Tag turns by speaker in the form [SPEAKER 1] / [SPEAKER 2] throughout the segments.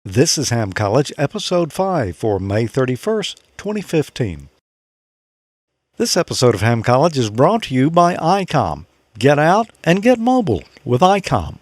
[SPEAKER 1] This is Ham College, Episode 5 for May 31st, 2015. This episode of Ham College is brought to you by ICOM. Get out and get mobile with ICOM.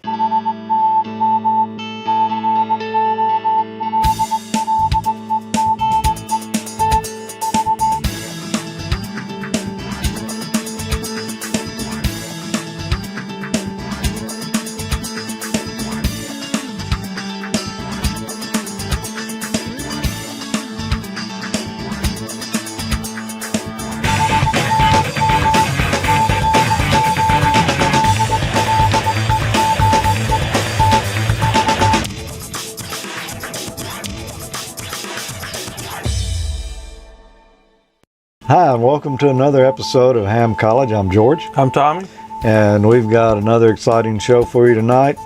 [SPEAKER 1] Hi, and welcome to another episode of Ham College. I'm George.
[SPEAKER 2] I'm Tommy.
[SPEAKER 1] And we've got another exciting show for you tonight.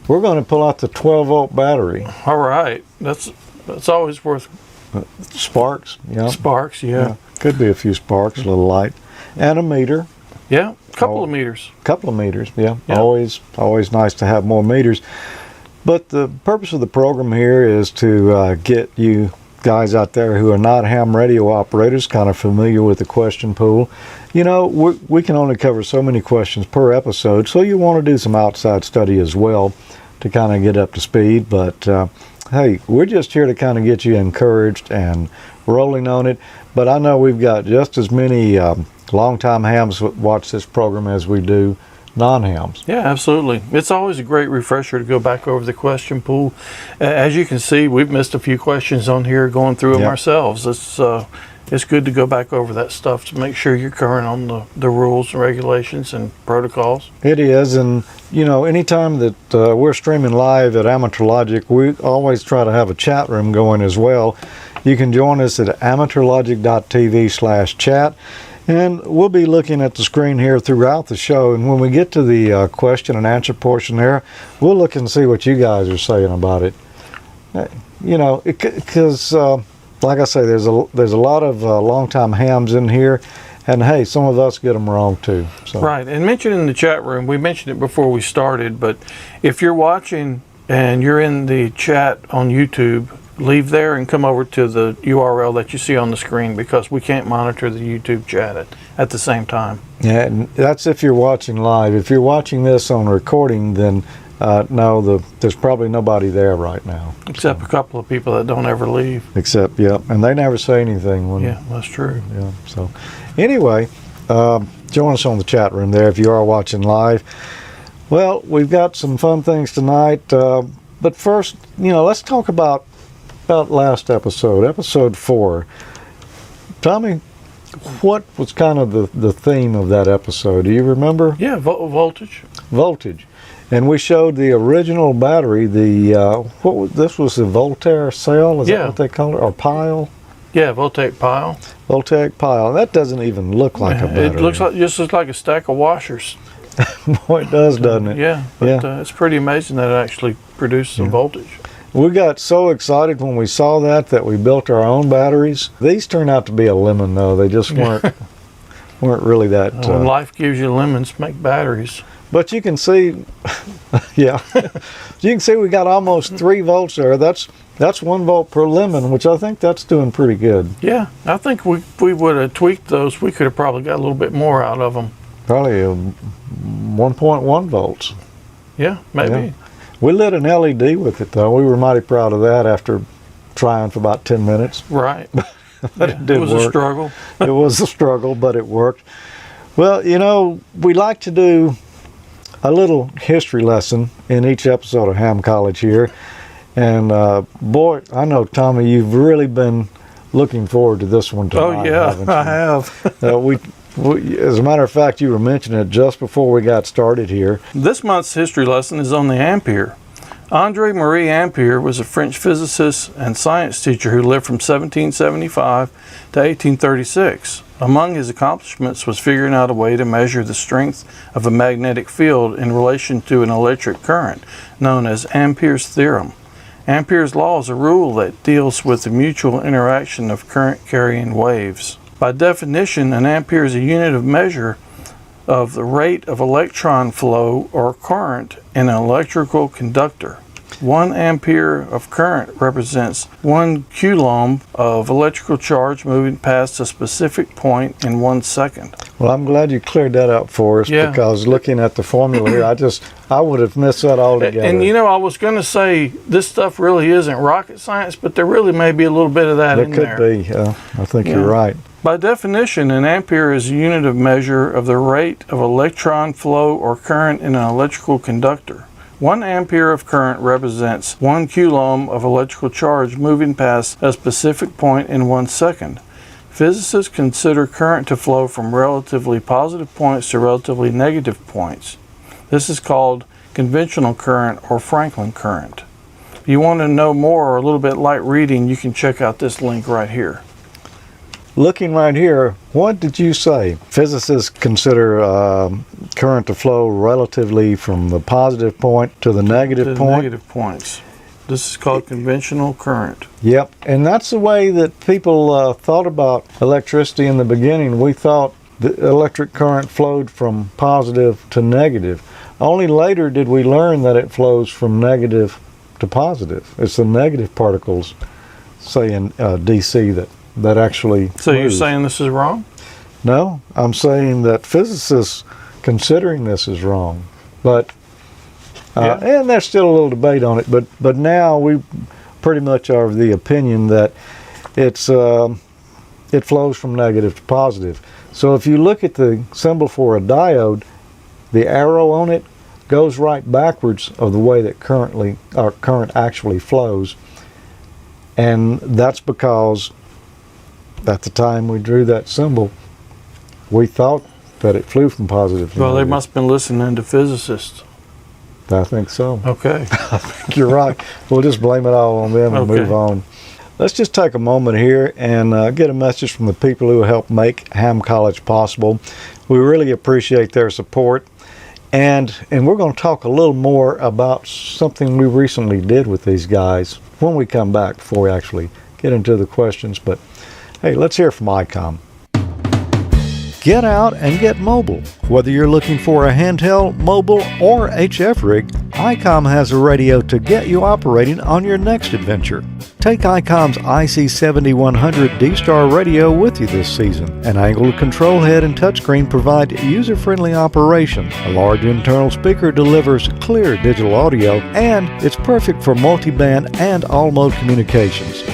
[SPEAKER 1] We're going to pull out the 12-volt battery.
[SPEAKER 2] All right. That's always worth...
[SPEAKER 1] Sparks, yeah.
[SPEAKER 2] Sparks, yeah.
[SPEAKER 1] Could be a few sparks, a little light. And a meter.
[SPEAKER 2] Yeah, a couple of meters.
[SPEAKER 1] Couple of meters, yeah. Always nice to have more meters. But the purpose of the program here is to get you guys out there who are not ham radio operators kind of familiar with the question pool. You know, we can only cover so many questions per episode, so you want to do some outside study as well to kind of get up to speed. But hey, we're just here to kind of get you encouraged and rolling on it. But I know we've got just as many longtime hams that watch this program as we do non-hams.
[SPEAKER 2] Yeah, absolutely. It's always a great refresher to go back over the question pool. As you can see, we've missed a few questions on here going through them ourselves. It's good to go back over that stuff to make sure you're current on the rules and regulations and protocols.
[SPEAKER 1] It is, and you know, anytime that we're streaming live at AmateurLogic, we always try to have a chat room going as well. You can join us at AmateurLogic.TV/chat. And we'll be looking at the screen here throughout the show, and when we get to the question and answer portion there, we'll look and see what you guys are saying about it. You know, because like I say, there's a lot of long-time hams in here, and hey, some of us get them wrong too. So. Right,
[SPEAKER 2] and mentioned in the chat room, we mentioned it before we started, but if you're watching and you're in the chat on YouTube, leave there and come over to the URL that you see on the screen, because we can't monitor the YouTube chat at the same time.
[SPEAKER 1] Yeah, and that's if you're watching live. If you're watching this on recording, then no, there's probably nobody there right now.
[SPEAKER 2] Except a couple of people that don't ever leave.
[SPEAKER 1] Except, yeah, and they never say anything.
[SPEAKER 2] Yeah, that's true.
[SPEAKER 1] Yeah, so anyway, join us on the chat room there if you are watching live. Well, we've got some fun things tonight, but first, you know, let's talk about last episode 4. Tommy, what was kind of the theme of that episode? Do you remember?
[SPEAKER 2] Yeah, voltage.
[SPEAKER 1] Voltage. And we showed the original battery, this was the Voltaire cell, is that what they call it? Or pile?
[SPEAKER 2] Yeah, voltaic pile.
[SPEAKER 1] Voltaic pile. That doesn't even look like a battery.
[SPEAKER 2] It looks like a stack of washers.
[SPEAKER 1] Boy, it does, doesn't it?
[SPEAKER 2] Yeah, but it's pretty amazing that it actually produces some voltage.
[SPEAKER 1] We got so excited when we saw that we built our own batteries. These turned out to be a lemon, though. They just weren't really that.
[SPEAKER 2] When life gives you lemons, make batteries.
[SPEAKER 1] But you can see, you can see we got almost 3 volts there. That's 1 volt per lemon, which I think that's doing pretty good.
[SPEAKER 2] Yeah, I think we would have tweaked those. We could have probably got a little bit more out of them.
[SPEAKER 1] Probably 1.1 volts.
[SPEAKER 2] Yeah, maybe.
[SPEAKER 1] Yeah. We lit an LED with it, though. We were mighty proud of that after trying for about 10 minutes.
[SPEAKER 2] Right.
[SPEAKER 1] But it did work.
[SPEAKER 2] It was a struggle.
[SPEAKER 1] It was a struggle, but it worked. Well, you know, we like to do a little history lesson in each episode of Ham College here. And boy, I know, Tommy, you've really been looking forward to this one tonight.
[SPEAKER 2] Oh, yeah,
[SPEAKER 1] haven't you?
[SPEAKER 2] I have.
[SPEAKER 1] As a matter of fact, you were mentioning it just before we got started here.
[SPEAKER 2] This month's history lesson is on the ampere. André-Marie Ampère was a French physicist and science teacher who lived from 1775 to 1836. Among his accomplishments was figuring out a way to measure the strength of a magnetic field in relation to an electric current, known as Ampere's theorem. Ampere's law is a rule that deals with the mutual interaction of current-carrying waves. By definition, an ampere is a unit of measure of the rate of electron flow or current in an electrical conductor. 1 ampere of current represents 1 coulomb of electrical charge moving past a specific point in 1 second.
[SPEAKER 1] Well, I'm glad you cleared that up for us,
[SPEAKER 2] Yeah.
[SPEAKER 1] because looking at the formula here, I would have missed that altogether.
[SPEAKER 2] And you know, I was going to say this stuff really isn't rocket science, but there really may be a little bit of that in there.
[SPEAKER 1] There could be. I think you're right.
[SPEAKER 2] By definition, an ampere is a unit of measure of the rate of electron flow or current in an electrical conductor. 1 ampere of current represents 1 coulomb of electrical charge moving past a specific point in 1 second. Physicists consider current to flow from relatively positive points to relatively negative points. This is called conventional current or Franklin current. If you want to know more or a little bit light reading, you can check out this link right here.
[SPEAKER 1] Looking right here, what did you say? Physicists consider current to flow relatively from the positive point to the negative point?
[SPEAKER 2] Negative points. This is called conventional current.
[SPEAKER 1] Yep, and that's the way that people thought about electricity in the beginning. We thought the electric current flowed from positive to negative. Only later did we learn that it flows from negative to positive. It's the negative particles, say in DC, that actually
[SPEAKER 2] So
[SPEAKER 1] move.
[SPEAKER 2] you're saying this is wrong?
[SPEAKER 1] No, I'm saying that physicists considering this is wrong. But and there's still a little debate on it, but now we pretty much are of the opinion that it flows from negative to positive. So if you look at the symbol for a diode, the arrow on it goes right backwards of the way that current actually flows, and that's because at the time we drew that symbol, we thought that it flew from positive to
[SPEAKER 2] Well, they
[SPEAKER 1] negative.
[SPEAKER 2] must have been listening to physicists.
[SPEAKER 1] I think so.
[SPEAKER 2] Okay.
[SPEAKER 1] You're right. We'll just blame it all on them and
[SPEAKER 2] Okay.
[SPEAKER 1] move on. Let's just take a moment here and get a message from the people who help make Ham College possible. We really appreciate their support. And we're going to talk a little more about something we recently did with these guys when we come back, before we actually get into the questions. But hey, let's hear from ICOM. Get out and get mobile. Whether you're looking for a handheld, mobile, or HF rig, ICOM has a radio to get you operating on your next adventure. Take ICOM's IC7100 D-Star radio with you this season. An angled control head and touchscreen provide user-friendly operation. A large internal speaker delivers clear digital audio, and it's perfect for multi-band and all-mode communications.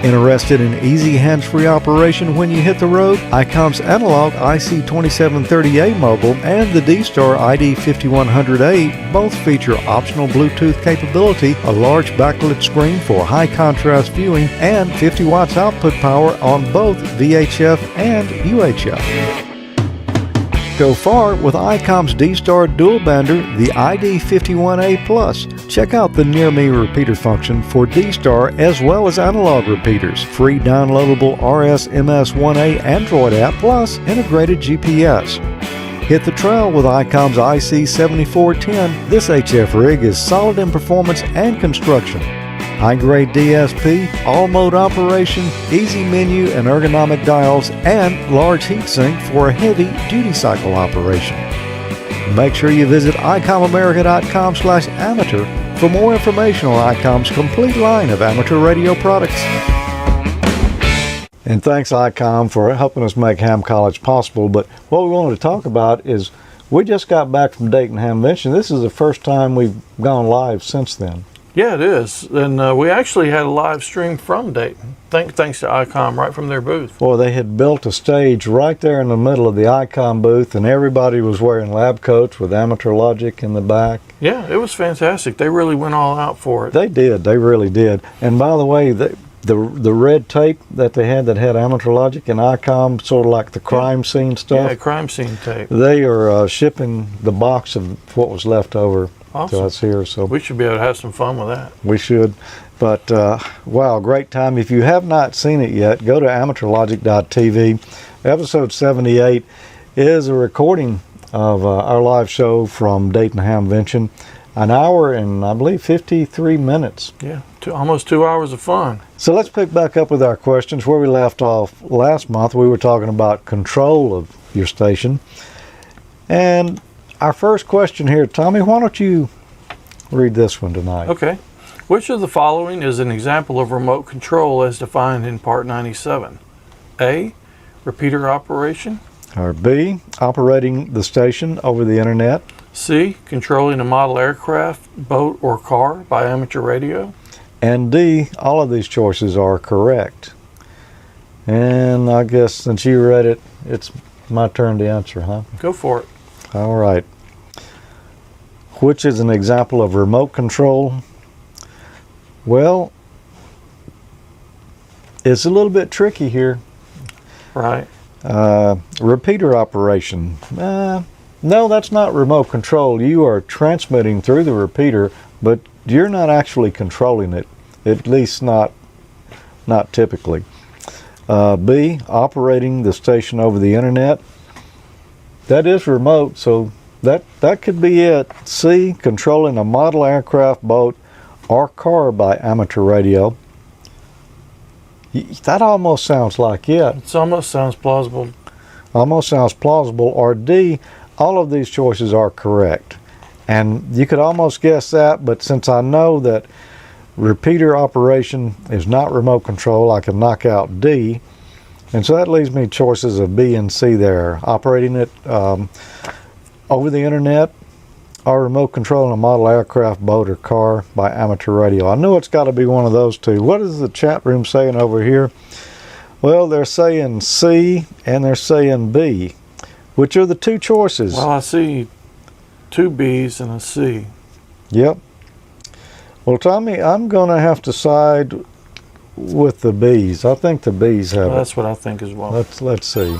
[SPEAKER 1] Interested in easy hands-free operation when you hit the road? ICOM's analog IC2730A mobile and the D-Star ID5100A both feature optional Bluetooth capability, a large backlit screen for high-contrast viewing, and 50 watts output power on both VHF and UHF. Go far with ICOM's D-Star dual bander, the ID51A Plus. Check out the Near Me repeater function for D-Star as well as analog repeaters, free downloadable RS-MS1A Android app, plus integrated GPS. Hit the trail with ICOM's IC7410. This HF rig is solid in performance and construction. High-grade DSP, all-mode operation, easy menu and ergonomic dials, and large heatsink for a heavy duty cycle operation. Make sure you visit ICOMAmerica.com/amateur for more information on ICOM's complete line of amateur radio products. And thanks, ICOM, for helping us make Ham College possible. But what we wanted to talk about is we just got back from Dayton Hamvention. This is the first time we've gone live since then.
[SPEAKER 2] Yeah, it is. And we actually had a live stream from Dayton, thanks to ICOM, right from their booth.
[SPEAKER 1] Well, they had built a stage right there in the middle of the ICOM booth, and everybody was wearing lab coats with AmateurLogic in the back.
[SPEAKER 2] Yeah, it was fantastic. They really went all out for it.
[SPEAKER 1] They did. They really did. And by the way, the red tape that they had that had AmateurLogic and ICOM, sort of like the crime scene stuff.
[SPEAKER 2] Yeah, crime scene tape.
[SPEAKER 1] They are shipping the box of what was left over to us here. So
[SPEAKER 2] we should be able to have some fun with that.
[SPEAKER 1] We should. But wow, great time. If you have not seen it yet, go to AmateurLogic.TV. Episode 78 is a recording of our live show from Dayton Hamvention. An hour and I believe 53 minutes.
[SPEAKER 2] Yeah, almost 2 hours of fun.
[SPEAKER 1] So let's pick back up with our questions. Where we left off last month, we were talking about control of your station. And our first question here, Tommy, why don't you read this one tonight?
[SPEAKER 2] Okay. Which of the following is an example of remote control as defined in Part 97? A. Repeater operation.
[SPEAKER 1] Or B, operating the station over the internet.
[SPEAKER 2] C. Controlling a model aircraft, boat, or car by amateur radio.
[SPEAKER 1] And D, all of these choices are correct. And I guess since you read it, it's my turn to answer, huh?
[SPEAKER 2] Go for it.
[SPEAKER 1] All right. Which is an example of remote control? Well, it's a little bit tricky here.
[SPEAKER 2] Right.
[SPEAKER 1] Repeater operation. No, that's not remote control. You are transmitting through the repeater, but you're not actually controlling it, at least not typically. B, operating the station over the internet. That is remote, so that could be it. C, controlling a model aircraft, boat, or car by amateur radio. That almost sounds like it.
[SPEAKER 2] It almost sounds plausible.
[SPEAKER 1] Almost sounds plausible. Or D, all of these choices are correct. And you could almost guess that, but since I know that repeater operation is not remote control, I can knock out D. And so that leaves me choices of B and C there. Operating it over the internet, or remote controlling a model aircraft, boat, or car by amateur radio. I know it's got to be one of those two. What is the chat room saying over here? Well, they're saying C and they're saying B. Which are the two choices?
[SPEAKER 2] Well, I see two B's and a C.
[SPEAKER 1] Yep. Well, Tommy, I'm going to have to side with the B's. I think the B's have
[SPEAKER 2] Well,
[SPEAKER 1] it.
[SPEAKER 2] that's what I think as well.
[SPEAKER 1] Let's see.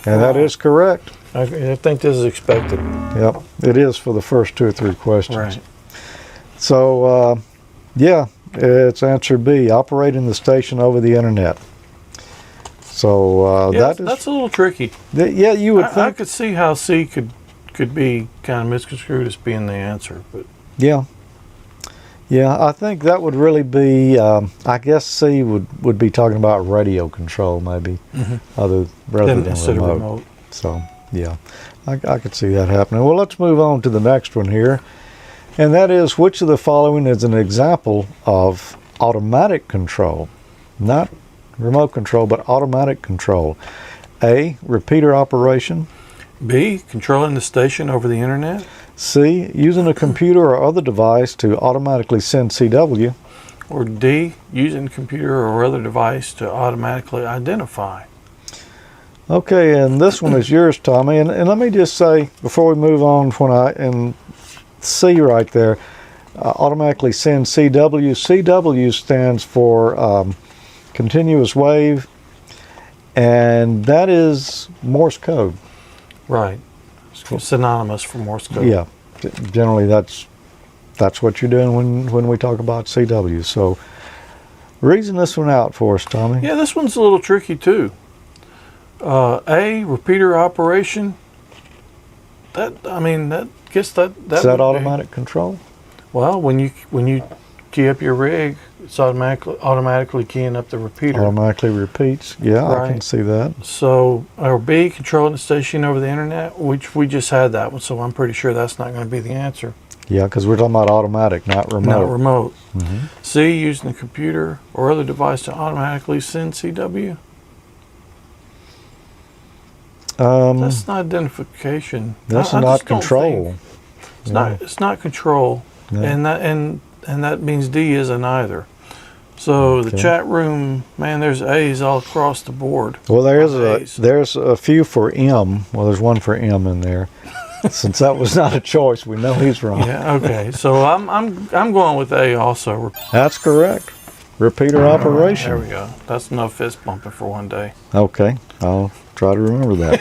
[SPEAKER 1] And that is correct.
[SPEAKER 2] I think this is expected.
[SPEAKER 1] Yep, it is for the first 2 or 3 questions.
[SPEAKER 2] Right.
[SPEAKER 1] So, yeah, it's answer B, operating the station over the internet. So
[SPEAKER 2] Yeah, that's a little tricky.
[SPEAKER 1] Yeah, you would
[SPEAKER 2] I
[SPEAKER 1] think.
[SPEAKER 2] could see how C could be kind of misconstrued as being the answer, but
[SPEAKER 1] Yeah. Yeah, I think that would really be, I guess C would be talking about radio control maybe, rather
[SPEAKER 2] then
[SPEAKER 1] than
[SPEAKER 2] instead of
[SPEAKER 1] remote.
[SPEAKER 2] remote.
[SPEAKER 1] So, yeah, I could see that happening. Well, let's move on to the next one here. And that is, which of the following is an example of automatic control? Not remote control, but automatic control. A, repeater operation.
[SPEAKER 2] B, controlling the station over the internet.
[SPEAKER 1] C, using a computer or other device to automatically send CW.
[SPEAKER 2] Or D, using a computer or other device to automatically identify.
[SPEAKER 1] Okay, and this one is yours, Tommy. And let me just say, before we move on, in C right there, automatically send CW. CW stands for continuous wave, and that is Morse code.
[SPEAKER 2] Right. It's synonymous for Morse code.
[SPEAKER 1] Yeah, generally that's what you're doing when we talk about CW. So, reason this one out for us, Tommy.
[SPEAKER 2] Yeah, this one's a little tricky too. A, repeater operation. That
[SPEAKER 1] Is that automatic control?
[SPEAKER 2] Well, when you key up your rig, it's automatically keying up the repeater.
[SPEAKER 1] Automatically repeats. Yeah, I can
[SPEAKER 2] Right.
[SPEAKER 1] see that.
[SPEAKER 2] So, or B, controlling the station over the internet, which we just had that one, so I'm pretty sure that's not going to be the answer.
[SPEAKER 1] Yeah, because we're talking about automatic, not remote.
[SPEAKER 2] Not remote.
[SPEAKER 1] Mhm.
[SPEAKER 2] C, using a computer or other device to automatically send CW. That's not identification.
[SPEAKER 1] That's
[SPEAKER 2] I
[SPEAKER 1] not
[SPEAKER 2] just don't
[SPEAKER 1] control.
[SPEAKER 2] think- It's not control,
[SPEAKER 1] No.
[SPEAKER 2] and that means D isn't either. So the
[SPEAKER 1] Okay.
[SPEAKER 2] chat room, man, there's A's all across the board.
[SPEAKER 1] Well, there's
[SPEAKER 2] A's.
[SPEAKER 1] a few for M. Well, there's one for M in there. Since that was not a choice, we know he's wrong.
[SPEAKER 2] Yeah. Okay. So I'm going with A also.
[SPEAKER 1] That's correct. Repeater operation.
[SPEAKER 2] There we go. That's enough fist bumping for one day.
[SPEAKER 1] Okay, I'll try to remember that.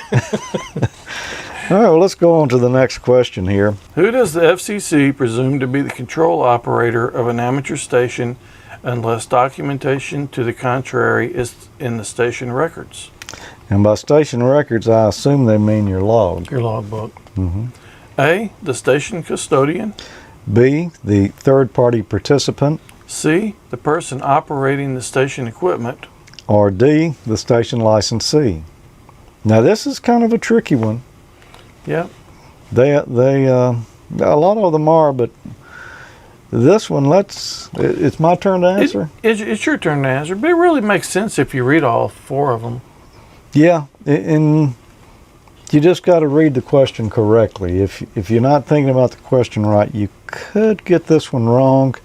[SPEAKER 1] All right, well, let's go on to the next question here.
[SPEAKER 2] Who does the FCC presume to be the control operator of an amateur station unless documentation to the contrary is in the station records?
[SPEAKER 1] And by station records, I assume they mean your log.
[SPEAKER 2] Your logbook.
[SPEAKER 1] Mm-hmm.
[SPEAKER 2] A, the station custodian.
[SPEAKER 1] B, the third-party participant.
[SPEAKER 2] C, the person operating the station equipment.
[SPEAKER 1] Or D, the station licensee. Now, this is kind of a tricky one.
[SPEAKER 2] Yep.
[SPEAKER 1] They a lot of them are, but This one, it's my turn to answer?
[SPEAKER 2] It's your turn to answer, but it really makes sense if you read all 4 of them.
[SPEAKER 1] Yeah, and you just got to read the question correctly. If you're not thinking about the question right, you could get this one wrong.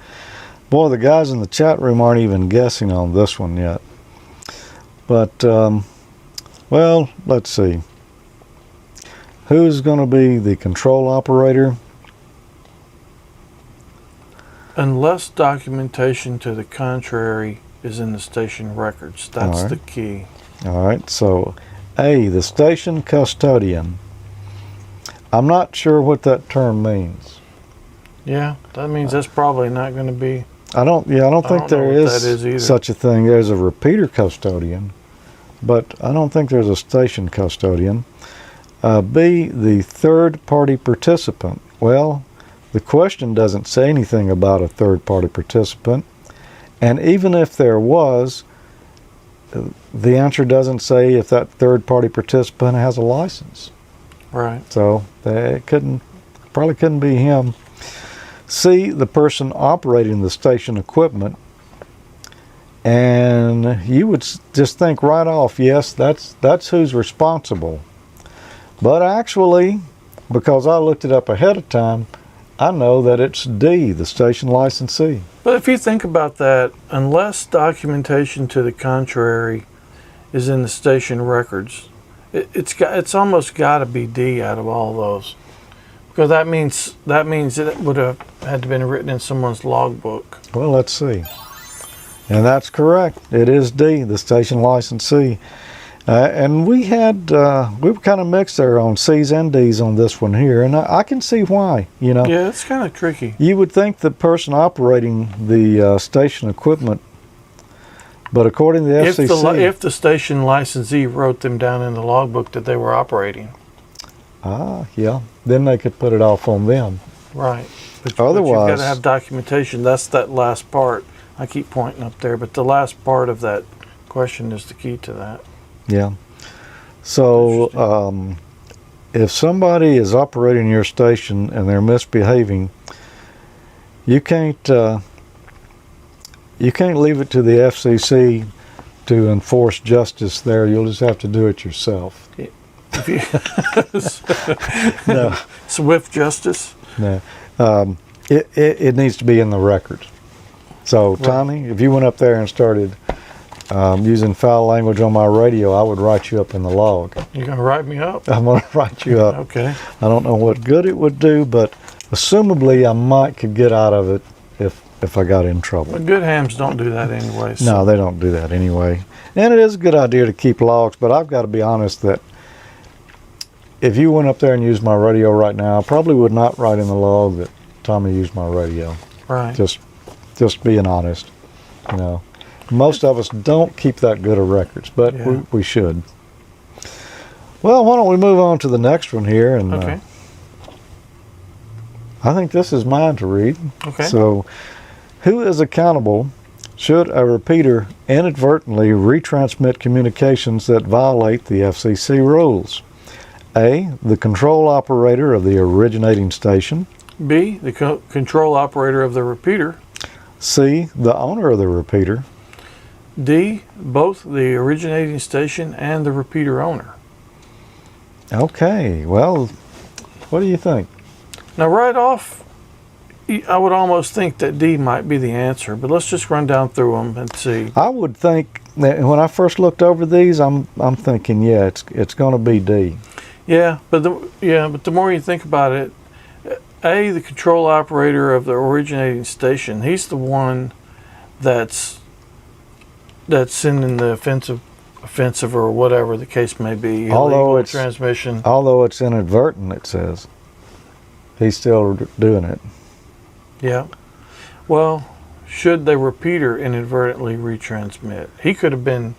[SPEAKER 1] Boy, the guys in the chat room aren't even guessing on this one yet. But, well, let's see. Who's going to be the control operator?
[SPEAKER 2] Unless documentation to the contrary is in the station records. That's the key.
[SPEAKER 1] All right, so A, the station custodian. I'm not sure what that term means.
[SPEAKER 2] Yeah, that means that's probably not going to be.
[SPEAKER 1] I don't think there is such a thing. There's a repeater custodian, but I don't think there's a station custodian. B, the third-party participant. Well, the question doesn't say anything about a third-party participant, and even if there was, the answer doesn't say if that third-party participant has a license.
[SPEAKER 2] Right.
[SPEAKER 1] So they probably couldn't be him. C, the person operating the station equipment. And you would just think right off, yes, that's who's responsible. But actually, because I looked it up ahead of time, I know that it's D, the station licensee.
[SPEAKER 2] But if you think about that, unless documentation to the contrary is in the station records, it's almost got to be D out of all those, because that means it would have had to been written in someone's logbook.
[SPEAKER 1] Well, let's see, and that's correct. It is D, the station licensee. And we were kind of mixed there on C's and D's on this one here, and I can see why.
[SPEAKER 2] Yeah, it's kind of tricky.
[SPEAKER 1] You would think the person operating the station equipment, but according to the FCC,
[SPEAKER 2] if the station licensee wrote them down in the logbook that they were operating,
[SPEAKER 1] yeah, then they could put it off on them.
[SPEAKER 2] Right. But
[SPEAKER 1] Otherwise,
[SPEAKER 2] you've got to have documentation. That's that last part. I keep pointing up there, but the last part of that question is the key to that.
[SPEAKER 1] Yeah. So if somebody is operating your station and they're misbehaving, you can't leave it to the FCC to enforce justice there. You'll just have to do it yourself. No.
[SPEAKER 2] Swift justice?
[SPEAKER 1] No. It needs to be in the record. So, Tommy, if you went up there and started using foul language on my radio, I would write you up in the log.
[SPEAKER 2] You're going to write me up?
[SPEAKER 1] I'm going to write you up.
[SPEAKER 2] Okay.
[SPEAKER 1] I don't know what good it would do, but assumably I could get out of it if I got in trouble.
[SPEAKER 2] But good hams don't do that anyway.
[SPEAKER 1] No, they don't do that anyway. And it is a good idea to keep logs, but I've got to be honest that if you went up there and used my radio right now, I probably would not write in the log that Tommy used my radio.
[SPEAKER 2] Right.
[SPEAKER 1] Just being honest, Most of us don't keep that good of records, but we should. Well, why don't we move on to the next one here? And
[SPEAKER 2] okay.
[SPEAKER 1] I think this is mine to read.
[SPEAKER 2] Okay.
[SPEAKER 1] So, who is accountable should a repeater inadvertently retransmit communications that violate the FCC rules? A, the control operator of the originating station.
[SPEAKER 2] B, the control operator of the repeater.
[SPEAKER 1] C, the owner of the repeater.
[SPEAKER 2] D, both the originating station and the repeater owner.
[SPEAKER 1] Okay, well, what do you think?
[SPEAKER 2] Now, right off, I would almost think that D might be the answer, but let's just run down through them and see.
[SPEAKER 1] I would think that when I first looked over these, I'm thinking, yeah, it's going to be D.
[SPEAKER 2] Yeah, but the more you think about it, A, the control operator of the originating station, he's the one that's sending the offensive or whatever the case may be, illegal transmission.
[SPEAKER 1] Although it's inadvertent, it says. He's still doing it.
[SPEAKER 2] Yeah. Well, should the repeater inadvertently retransmit? He could have been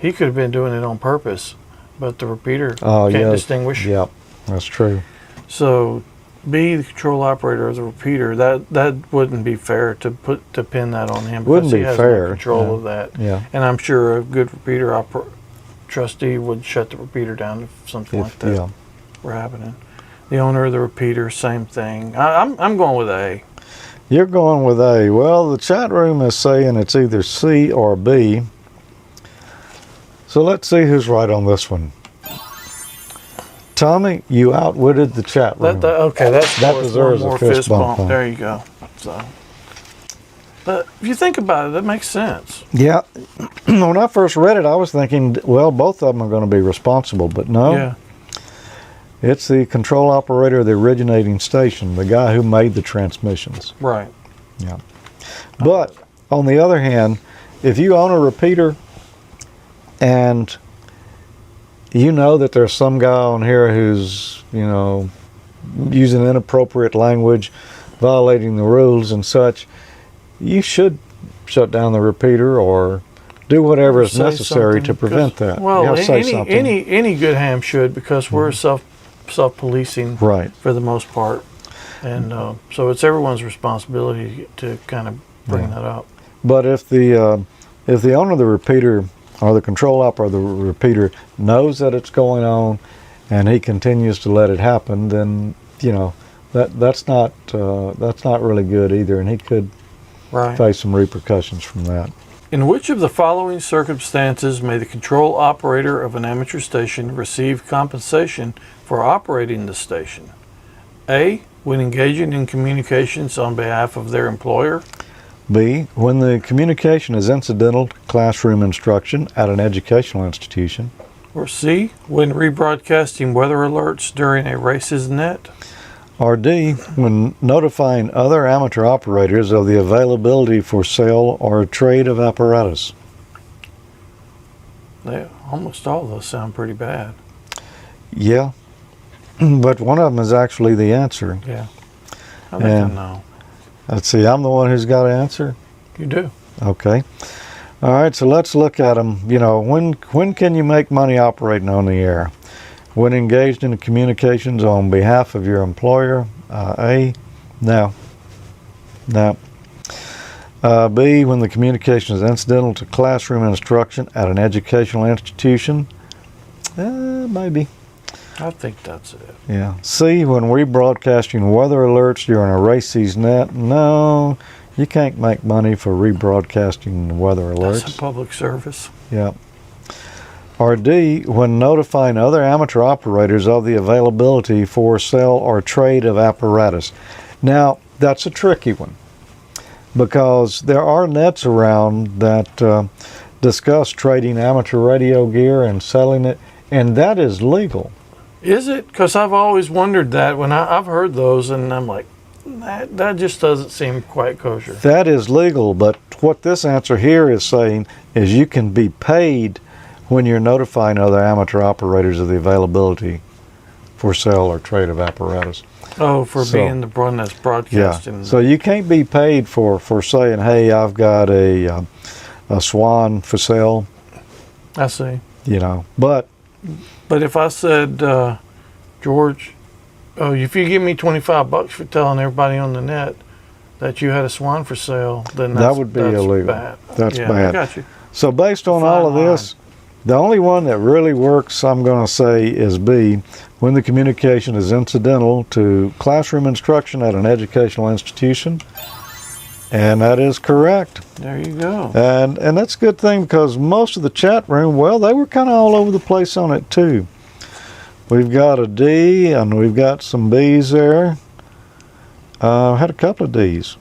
[SPEAKER 2] doing it on purpose, but the repeater can't distinguish.
[SPEAKER 1] Yep, that's true.
[SPEAKER 2] So, B, the control operator of the repeater, that wouldn't be fair to pin that on him.
[SPEAKER 1] Wouldn't be
[SPEAKER 2] he has
[SPEAKER 1] fair.
[SPEAKER 2] No control of that.
[SPEAKER 1] Yeah.
[SPEAKER 2] And I'm sure a good repeater trustee would shut the repeater down if something like that were happening. The owner of the repeater, same thing. I'm going with A.
[SPEAKER 1] You're going with A. Well, the chat room is saying it's either C or B. So let's see who's right on this one. Tommy, you outwitted the chat room.
[SPEAKER 2] Okay, that's
[SPEAKER 1] that
[SPEAKER 2] worth
[SPEAKER 1] deserves
[SPEAKER 2] one more
[SPEAKER 1] a fist bump. Huh?
[SPEAKER 2] There you go. So, but if you think about it, that makes sense.
[SPEAKER 1] Yeah. When I first read it, I was thinking, well, both of them are going to be responsible, but no.
[SPEAKER 2] Yeah.
[SPEAKER 1] It's the control operator of the originating station, the guy who made the transmissions.
[SPEAKER 2] Right.
[SPEAKER 1] Yeah. But on the other hand, if you own a repeater and you know that there's some guy on here who's, using inappropriate language, violating the rules and such, you should shut down the repeater or do whatever is necessary to prevent that.
[SPEAKER 2] Well, any good ham should, because we're self-policing for the most part. And so it's everyone's responsibility to kind of bring that up.
[SPEAKER 1] But if the owner of the repeater or the control operator of the repeater knows that it's going on and he continues to let it happen, then that's not really good either, and he could face some repercussions from that.
[SPEAKER 2] In which of the following circumstances may the control operator of an amateur station receive compensation for operating the station? A, when engaging in communications on behalf of their employer.
[SPEAKER 1] B, when the communication is incidental to classroom instruction at an educational institution.
[SPEAKER 2] Or C, when rebroadcasting weather alerts during a race's net.
[SPEAKER 1] Or D, when notifying other amateur operators of the availability for sale or trade of apparatus.
[SPEAKER 2] Almost all of those sound pretty bad.
[SPEAKER 1] Yeah, but one of them is actually the answer.
[SPEAKER 2] Yeah, I think I know.
[SPEAKER 1] Let's see, I'm the one who's got to answer?
[SPEAKER 2] You do.
[SPEAKER 1] Okay. All right, so let's look at them. When can you make money operating on the air? When engaged in communications on behalf of your employer? A, no. B, when the communication is incidental to classroom instruction at an educational institution? Maybe.
[SPEAKER 2] I think that's it.
[SPEAKER 1] Yeah. C, when rebroadcasting weather alerts during a race's net? No, you can't make money for rebroadcasting weather alerts.
[SPEAKER 2] That's a public service.
[SPEAKER 1] Yeah. Or D, when notifying other amateur operators of the availability for sale or trade of apparatus. Now, that's a tricky one, because there are nets around that discuss trading amateur radio gear and selling it, and that is legal.
[SPEAKER 2] Is it? Because I've always wondered that when I've heard those, and I'm like, that just doesn't seem quite kosher.
[SPEAKER 1] That is legal, but what this answer here is saying is you can be paid when you're notifying other amateur operators of the availability for sale or trade of apparatus.
[SPEAKER 2] Oh, for being the one that's broadcasting.
[SPEAKER 1] Yeah. So you can't be paid for saying, hey, I've got a swan for sale.
[SPEAKER 2] I see.
[SPEAKER 1] But
[SPEAKER 2] if I said, George, if you give me $25 for telling everybody on the net that you had a swan for sale, then that would be illegal. Bad.
[SPEAKER 1] That's bad.
[SPEAKER 2] I got you.
[SPEAKER 1] So based on all of this, the only one that really works, I'm going to say, is B, when the communication is incidental to classroom instruction at an educational institution. And that is correct.
[SPEAKER 2] There you go.
[SPEAKER 1] And that's a good thing, because most of the chat room, well, they were kind of all over the place on it too. We've got a D and we've got some B's there. Had a couple of D's.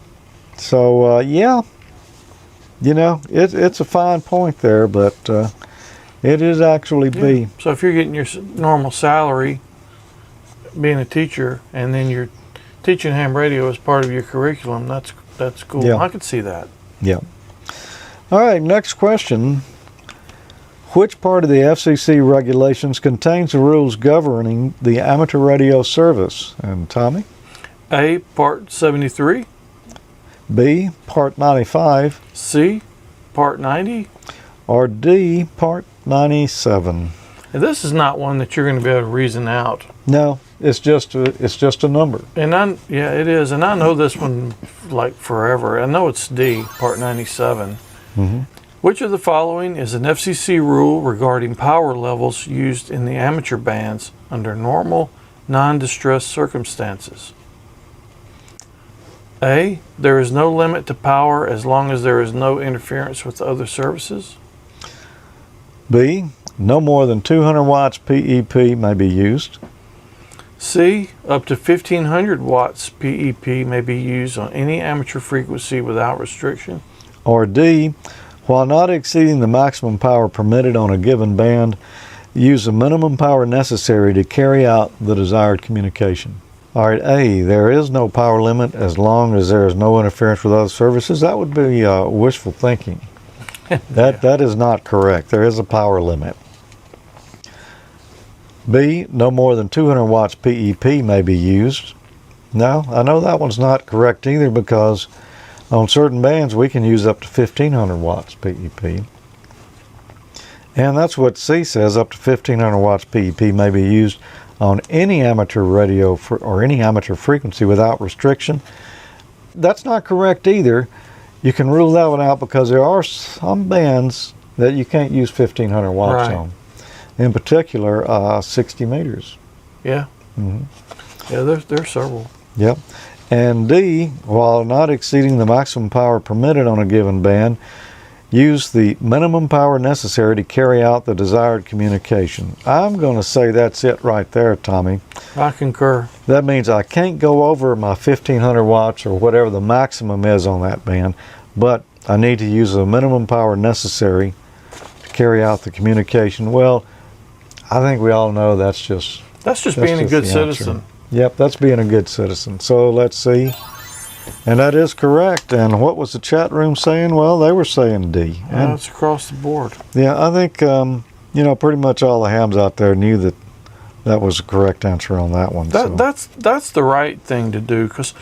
[SPEAKER 1] So, yeah, it's a fine point there, but it is actually B.
[SPEAKER 2] Yeah. So if you're getting your normal salary being a teacher, and then you're teaching ham radio as part of your curriculum, that's cool. Yeah. I could see that.
[SPEAKER 1] Yeah. All right, next question. Which part of the FCC regulations contains the rules governing the amateur radio service? And Tommy?
[SPEAKER 2] A, Part 73.
[SPEAKER 1] B, Part 95.
[SPEAKER 2] C, Part 90.
[SPEAKER 1] Or D, Part 97.
[SPEAKER 2] And this is not one that you're going to be able to reason out.
[SPEAKER 1] No, it's just a number.
[SPEAKER 2] And it is. And I know this one like forever. I know it's D, Part 97.
[SPEAKER 1] Mm-hmm.
[SPEAKER 2] Which of the following is an FCC rule regarding power levels used in the amateur bands under normal, non-distress circumstances? A, there is no limit to power as long as there is no interference with other services.
[SPEAKER 1] B, no more than 200 watts PEP may be used.
[SPEAKER 2] C, up to 1500 watts PEP may be used on any amateur frequency without restriction.
[SPEAKER 1] Or D, while not exceeding the maximum power permitted on a given band, use the minimum power necessary to carry out the desired communication. All right, A, there is no power limit as long as there is no interference with other services. That would be wishful thinking. That is not correct. There is a power limit. B, no more than 200 watts PEP may be used. No, I know that one's not correct either, because on certain bands we can use up to 1500 watts PEP. And that's what C says, up to 1500 watts PEP may be used on any amateur radio or any amateur frequency without restriction. That's not correct either. You can rule that one out because there are some bands that you can't use 1500 watts
[SPEAKER 2] Right.
[SPEAKER 1] on. In particular, 60 meters.
[SPEAKER 2] Yeah.
[SPEAKER 1] Mm-hmm.
[SPEAKER 2] Yeah, there's several.
[SPEAKER 1] Yep. And D, while not exceeding the maximum power permitted on a given band, use the minimum power necessary to carry out the desired communication. I'm going to say that's it right there, Tommy.
[SPEAKER 2] I concur.
[SPEAKER 1] That means I can't go over my 1500 watts or whatever the maximum is on that band, but I need to use the minimum power necessary to carry out the communication. Well, I think we all know that's just
[SPEAKER 2] being a good
[SPEAKER 1] the
[SPEAKER 2] citizen.
[SPEAKER 1] answer. Yep, that's being a good citizen. So let's see. And that is correct. And what was the chat room saying? Well, they were saying D. And
[SPEAKER 2] It's across the board.
[SPEAKER 1] yeah, I think, pretty much all the hams out there knew that that was the correct answer on that one. So.
[SPEAKER 2] That's the right thing to do, because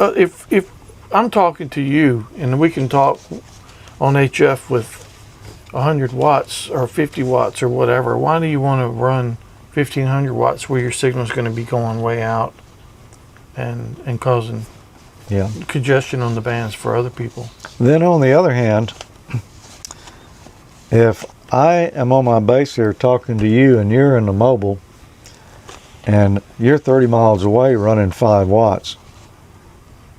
[SPEAKER 2] if I'm talking to you and we can talk on HF with 100 watts or 50 watts or whatever, why do you want to run 1500 watts where your signal's going to be going way out and causing congestion on the bands for other people?
[SPEAKER 1] Then on the other hand, if I am on my base here talking to you and you're in the mobile and you're 30 miles away running 5 watts,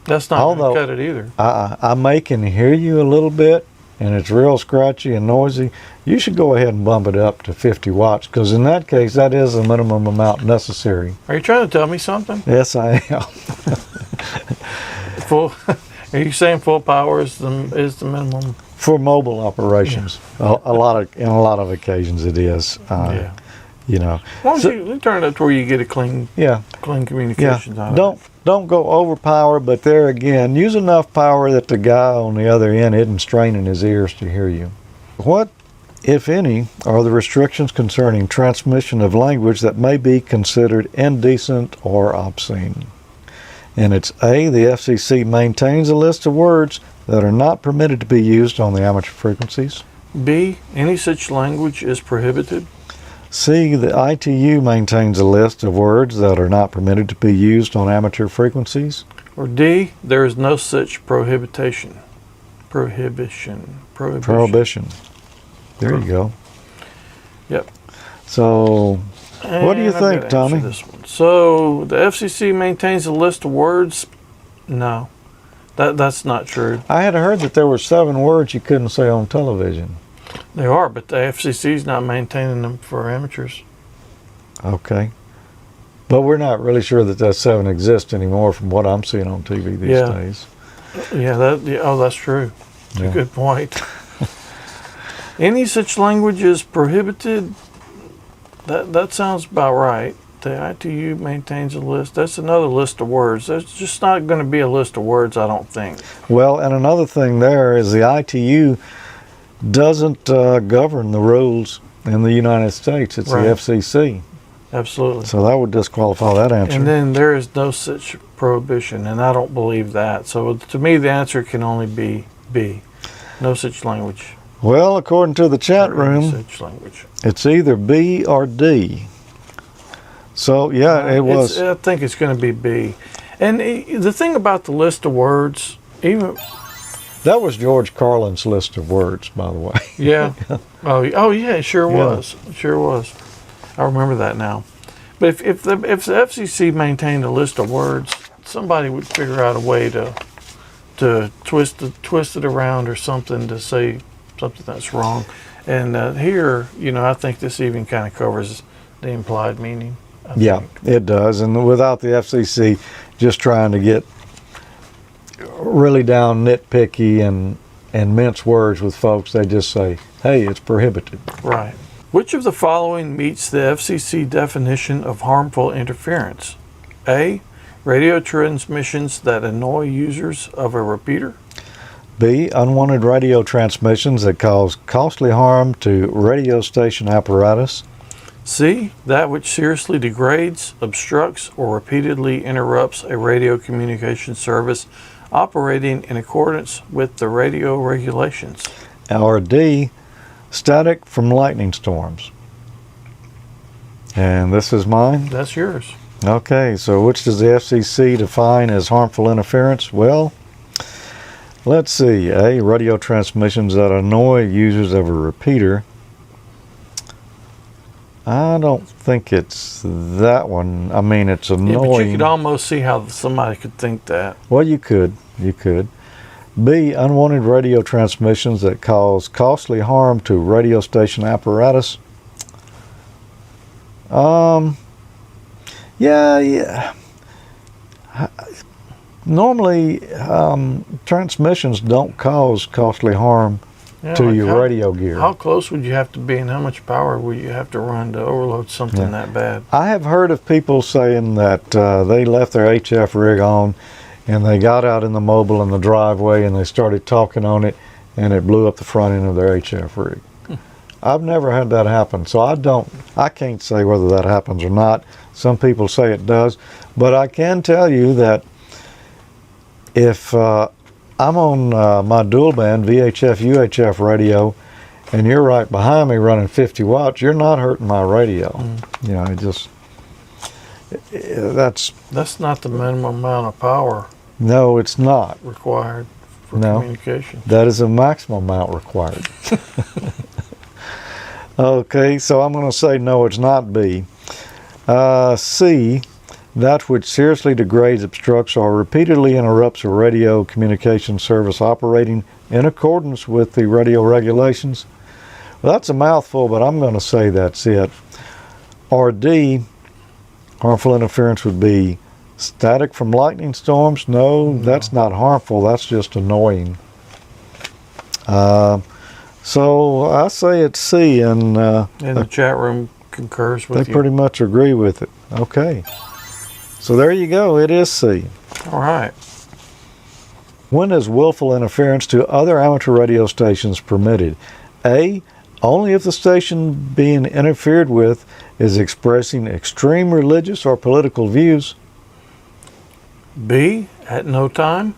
[SPEAKER 2] that's not going to cut it either.
[SPEAKER 1] I may can hear you a little bit and it's real scratchy and noisy, you should go ahead and bump it up to 50 watts, because in that case that is the minimum amount necessary.
[SPEAKER 2] Are you trying to tell me something?
[SPEAKER 1] Yes, I am.
[SPEAKER 2] Are you saying full power is the minimum?
[SPEAKER 1] For mobile operations, in a lot of occasions it is. You know,
[SPEAKER 2] As long as you turn it up to where you get a clean communications out of it.
[SPEAKER 1] Don't go overpower, but there again, use enough power that the guy on the other end isn't straining his ears to hear you. What, if any, are the restrictions concerning transmission of language that may be considered indecent or obscene? And it's A, the FCC maintains a list of words that are not permitted to be used on the amateur frequencies.
[SPEAKER 2] B, any such language is prohibited.
[SPEAKER 1] C, the ITU maintains a list of words that are not permitted to be used on amateur frequencies.
[SPEAKER 2] Or D, there is no such prohibition. Prohibition.
[SPEAKER 1] There you go.
[SPEAKER 2] Yep.
[SPEAKER 1] So, what do you think, Tommy?
[SPEAKER 2] This one. So, the FCC maintains a list of words? No. That's not true.
[SPEAKER 1] I had heard that there were 7 words you couldn't say on television.
[SPEAKER 2] They are, but the FCC is not maintaining them for amateurs.
[SPEAKER 1] Okay. But we're not really sure that 7 exists anymore from what I'm seeing on TV these days.
[SPEAKER 2] Yeah, that's true. That's a good point. Any such language is prohibited? That sounds about right. The ITU maintains a list. That's another list of words. That's just not going to be a list of words, I don't think.
[SPEAKER 1] Well, and another thing there is the ITU doesn't govern the rules in the United States. It's
[SPEAKER 2] Right.
[SPEAKER 1] the FCC.
[SPEAKER 2] Absolutely.
[SPEAKER 1] So that would disqualify that answer.
[SPEAKER 2] And then there is no such prohibition, and I don't believe that. So to me, the answer can only be B. No such language.
[SPEAKER 1] Well, according to the chat room,
[SPEAKER 2] Such language.
[SPEAKER 1] it's either B or D. So, it was.
[SPEAKER 2] I think it's going to be B. And the thing about the list of words, even...
[SPEAKER 1] That was George Carlin's list of words, by the way.
[SPEAKER 2] Yeah. Oh yeah, it sure was. It sure was. I remember that now. But if the FCC maintained a list of words, somebody would figure out a way to twist it around or something to say something that's wrong. And here, I think this even kind of covers the implied meaning. I think.
[SPEAKER 1] It does. And without the FCC just trying to get really down nitpicky and mince words with folks, they just say, hey, it's prohibited.
[SPEAKER 2] Right. Which of the following meets the FCC definition of harmful interference? A, radio transmissions that annoy users of a repeater.
[SPEAKER 1] B, unwanted radio transmissions that cause costly harm to radio station apparatus.
[SPEAKER 2] C, that which seriously degrades, obstructs, or repeatedly interrupts a radio communication service operating in accordance with the radio regulations.
[SPEAKER 1] Or D, static from lightning storms. And this is mine?
[SPEAKER 2] That's yours.
[SPEAKER 1] Okay, so which does the FCC define as harmful interference? Well, let's see. A, radio transmissions that annoy users of a repeater. I don't think it's that one. I mean, it's annoying.
[SPEAKER 2] Yeah, but you could almost see how somebody could think that.
[SPEAKER 1] Well, you could. B, unwanted radio transmissions that cause costly harm to radio station apparatus. Yeah. Normally, transmissions don't cause costly harm to your radio gear.
[SPEAKER 2] How close would you have to be, and how much power would you have to run to overload something that bad?
[SPEAKER 1] I have heard of people saying that they left their HF rig on, and they got out in the mobile in the driveway, and they started talking on it, and it blew up the front end of their HF rig. I've never had that happen, so I can't say whether that happens or not. Some people say it does, but I can tell you that if I'm on my dual band VHF UHF radio, and you're right behind me running 50 watts, you're not hurting my radio.
[SPEAKER 2] That's not the minimum amount of power.
[SPEAKER 1] No, it's not
[SPEAKER 2] required for communication.
[SPEAKER 1] That is a maximum amount required. Okay, so I'm going to say no, it's not B. C, that which seriously degrades, obstructs, or repeatedly interrupts a radio communication service operating in accordance with the radio regulations. Well, that's a mouthful, but I'm going to say that's it. Or D, harmful interference would be static from lightning storms. No, that's not harmful. That's just annoying. So I say it's C, and
[SPEAKER 2] the chat room concurs with you.
[SPEAKER 1] They pretty much agree with it. Okay. So there you go. It is C.
[SPEAKER 2] All right.
[SPEAKER 1] When is willful interference to other amateur radio stations permitted? A, only if the station being interfered with is expressing extreme religious or political views.
[SPEAKER 2] B, at no time.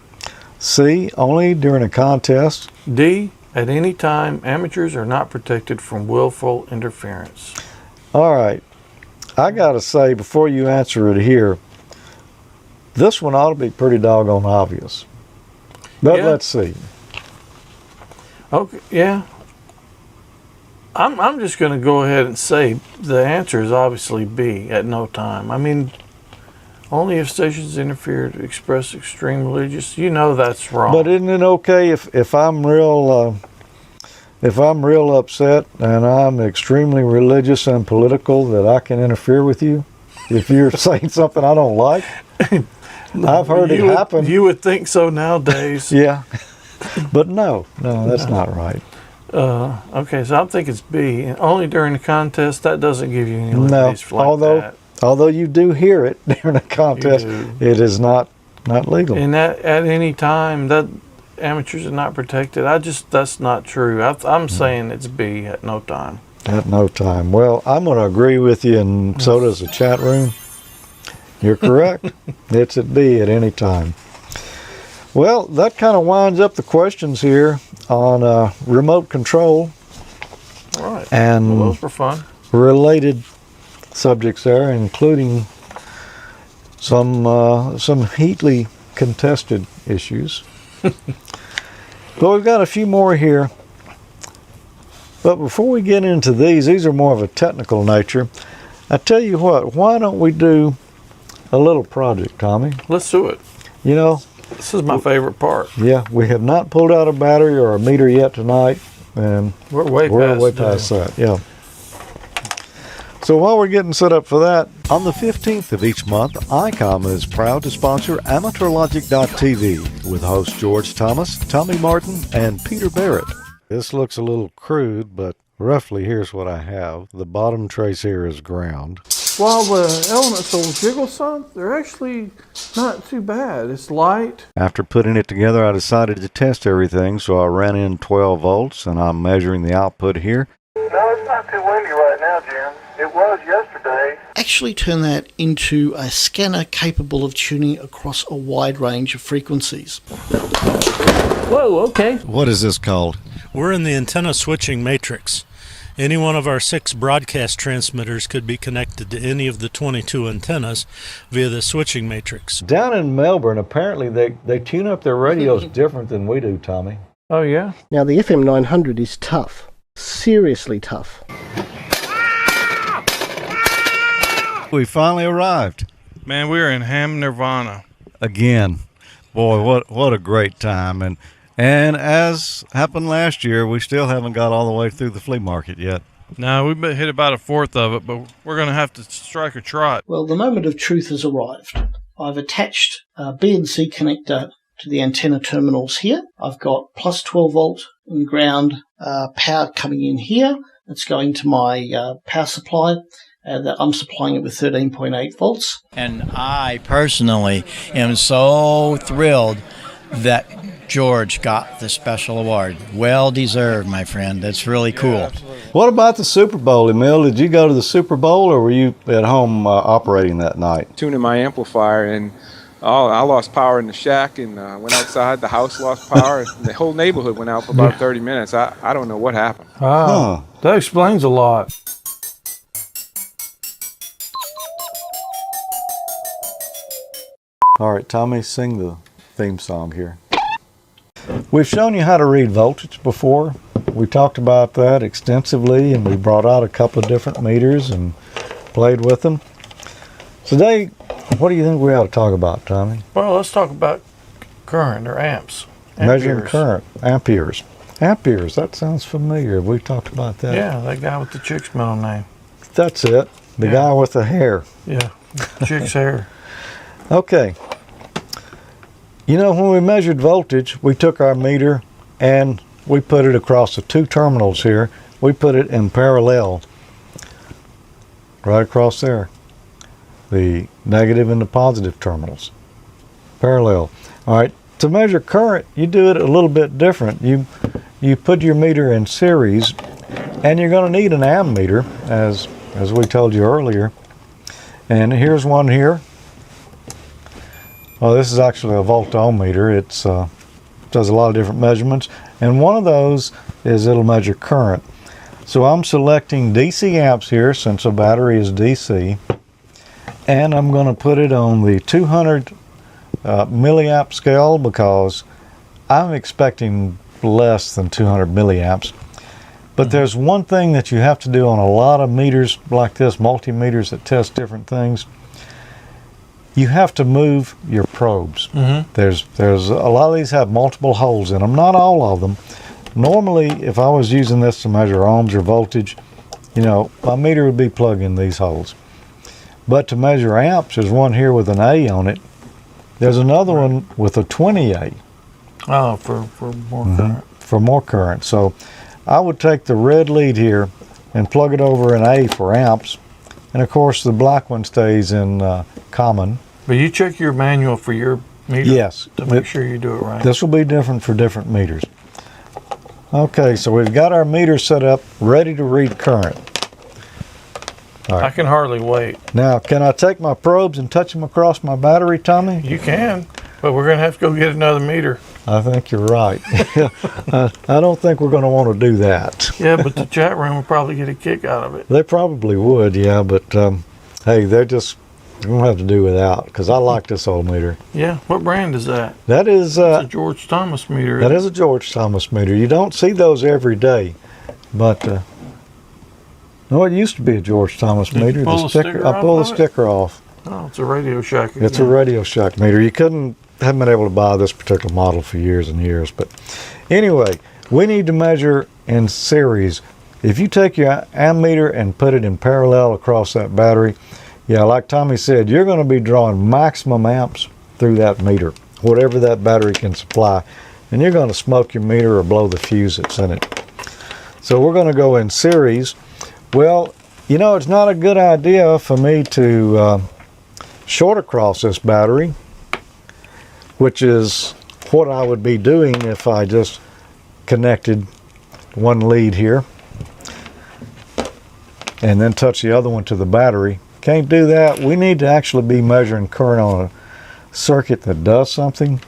[SPEAKER 1] C, only during a contest.
[SPEAKER 2] D, at any time, amateurs are not protected from willful interference.
[SPEAKER 1] All right. I got to say, before you answer it here, this one ought to be pretty doggone obvious. But let's see.
[SPEAKER 2] Okay, yeah. I'm just going to go ahead and say the answer is obviously B, at no time. I mean, only if stations interfere to express extreme religious, that's wrong.
[SPEAKER 1] But isn't it okay if I'm real upset and I'm extremely religious and political that I can interfere with you if you're saying something I don't like? I've heard it happen.
[SPEAKER 2] You would think so nowadays.
[SPEAKER 1] Yeah, but no, that's not right.
[SPEAKER 2] Okay, so I think it's B. Only during the contest. That doesn't give you any liberties like that.
[SPEAKER 1] Although you do hear it during a contest, it is not legal.
[SPEAKER 2] And at any time, that amateurs are not protected. That's not true. I'm saying it's B, at no time.
[SPEAKER 1] At no time. Well, I'm going to agree with you, and so does the chat room. You're correct. It's at B, at any time. Well, that kind of winds up the questions here on remote control.
[SPEAKER 2] All right.
[SPEAKER 1] And
[SPEAKER 2] those were fun. Related
[SPEAKER 1] subjects there, including some heatly contested issues. But we've got a few more here. But before we get into these are more of a technical nature. I tell you what, why don't we do a little project, Tommy.
[SPEAKER 2] Let's do it.
[SPEAKER 1] You know,
[SPEAKER 2] This is my favorite part.
[SPEAKER 1] yeah, we have not pulled out a battery or a meter yet tonight, and
[SPEAKER 2] We're way
[SPEAKER 1] past that. Yeah. So while we're getting set up for that, on the 15th of each month, ICOM is proud to sponsor AmateurLogic.TV with hosts George Thomas, Tommy Martin, and Peter Barrett. This looks a little crude, but roughly here's what I have. The bottom trace here is ground.
[SPEAKER 2] While the elements will jiggle some, they're actually not too bad. It's light.
[SPEAKER 1] After putting it together, I decided to test everything, so I ran in 12 volts, and I'm measuring the output here.
[SPEAKER 3] No, it's not too windy right now, Jim. It was yesterday.
[SPEAKER 4] Actually turn that into a scanner capable of tuning across a wide range of frequencies.
[SPEAKER 2] Whoa, okay.
[SPEAKER 1] What is this called?
[SPEAKER 5] We're in the antenna switching matrix. Any one of our 6 broadcast transmitters could be connected to any of the 22 antennas via the switching matrix.
[SPEAKER 1] Down in Melbourne, apparently they tune up their radios different than we do, Tommy.
[SPEAKER 2] Oh, yeah?
[SPEAKER 6] Now the FM 900 is tough, seriously tough.
[SPEAKER 1] We finally arrived.
[SPEAKER 2] Man, we are in ham nirvana.
[SPEAKER 1] Again. Boy, what a great time. And as happened last year, we still haven't got all the way through the flea market yet.
[SPEAKER 2] No, we've hit about a fourth of it, but we're going to have to strike a trot.
[SPEAKER 4] Well, the moment of truth has arrived. I've attached a B and C connector to the antenna terminals here. I've got plus 12 volt and ground power coming in here. It's going to my power supply. That I'm supplying it with 13.8 volts.
[SPEAKER 7] And I personally am so thrilled that George got the special award. Well deserved, my friend. That's really cool.
[SPEAKER 1] What about the Super Bowl, Emil? Did you go to the Super Bowl, or were you at home operating that night?
[SPEAKER 8] Tuning my amplifier, and I lost power in the shack and went outside. The house lost power. The whole neighborhood went out for about 30 minutes. I don't know what happened.
[SPEAKER 2] Wow. That explains a lot.
[SPEAKER 1] All right, Tommy, sing the theme song here. We've shown you how to read voltage before. We talked about that extensively, and we brought out a couple of different meters and played with them. Today, what do you think we ought to talk about, Tommy?
[SPEAKER 2] Well, let's talk about current or amps.
[SPEAKER 1] Measuring
[SPEAKER 2] Amperes.
[SPEAKER 1] current, amperes. Amperes, that sounds familiar. We talked about that.
[SPEAKER 2] Yeah, that guy with the chick's middle name.
[SPEAKER 1] That's it. The guy with the hair.
[SPEAKER 2] Yeah, chick's hair.
[SPEAKER 1] Okay. You know, when we measured voltage, we took our meter and we put it across the 2 terminals here. We put it in parallel, right across there. The negative and the positive terminals. Parallel. All right. To measure current, you do it a little bit different. You put your meter in series, and you're going to need an ammeter, as we told you earlier. And here's one here. Well, this is actually a voltometer. It does a lot of different measurements, and one of those is it'll measure current. So I'm selecting DC amps here since the battery is DC, and I'm going to put it on the 200 milliamp scale because I'm expecting less than 200 milliamps. But there's one thing that you have to do on a lot of meters like this, multimeters that test different things. You have to move your probes. There's a lot of these have multiple holes in them, not all of them. Normally, if I was using this to measure ohms or voltage, you know, my meter would be plugged in these holes. But to measure amps, there's one here with an A on it. There's another one with a 20A.
[SPEAKER 2] Oh, for more current.
[SPEAKER 1] For more current. So I would take the red lead here and plug it over an A for amps. And of course, the black one stays in common.
[SPEAKER 2] But you check your manual for your meter?
[SPEAKER 1] Yes.
[SPEAKER 2] To make sure you do it right.
[SPEAKER 1] This will be different for different meters. Okay, so we've got our meter set up, ready to read current. All right.
[SPEAKER 2] I can hardly wait.
[SPEAKER 1] Now, can I take my probes and touch them across my battery, Tommy?
[SPEAKER 2] You can, but we're going to have to go get another meter.
[SPEAKER 1] I think you're right. I don't think we're going to want to do that.
[SPEAKER 2] Yeah, but the chat room will probably get a kick out of it.
[SPEAKER 1] They probably would, yeah, but hey, they're just going to have to do without, because I like this old meter.
[SPEAKER 2] Yeah, what brand is that?
[SPEAKER 1] That is
[SPEAKER 2] It's a George Thomas meter.
[SPEAKER 1] that is a George Thomas meter. You don't see those every day, but no, it used to be a George Thomas meter.
[SPEAKER 2] pull the sticker
[SPEAKER 1] I pulled the
[SPEAKER 2] off of it?
[SPEAKER 1] sticker off.
[SPEAKER 2] Oh, it's a Radio Shack again.
[SPEAKER 1] It's a Radio Shack meter. You haven't been able to buy this particular model for years and years. But anyway, we need to measure in series. If you take your ammeter and put it in parallel across that battery, yeah, like Tommy said, you're going to be drawing maximum amps through that meter, whatever that battery can supply. And you're going to smoke your meter or blow the fuse that's in it. So we're going to go in series. Well, you know, it's not a good idea for me to short across this battery, which is what I would be doing if I just connected one lead here and then touch the other one to the battery. Can't do that. We need to actually be measuring current on a circuit that does something.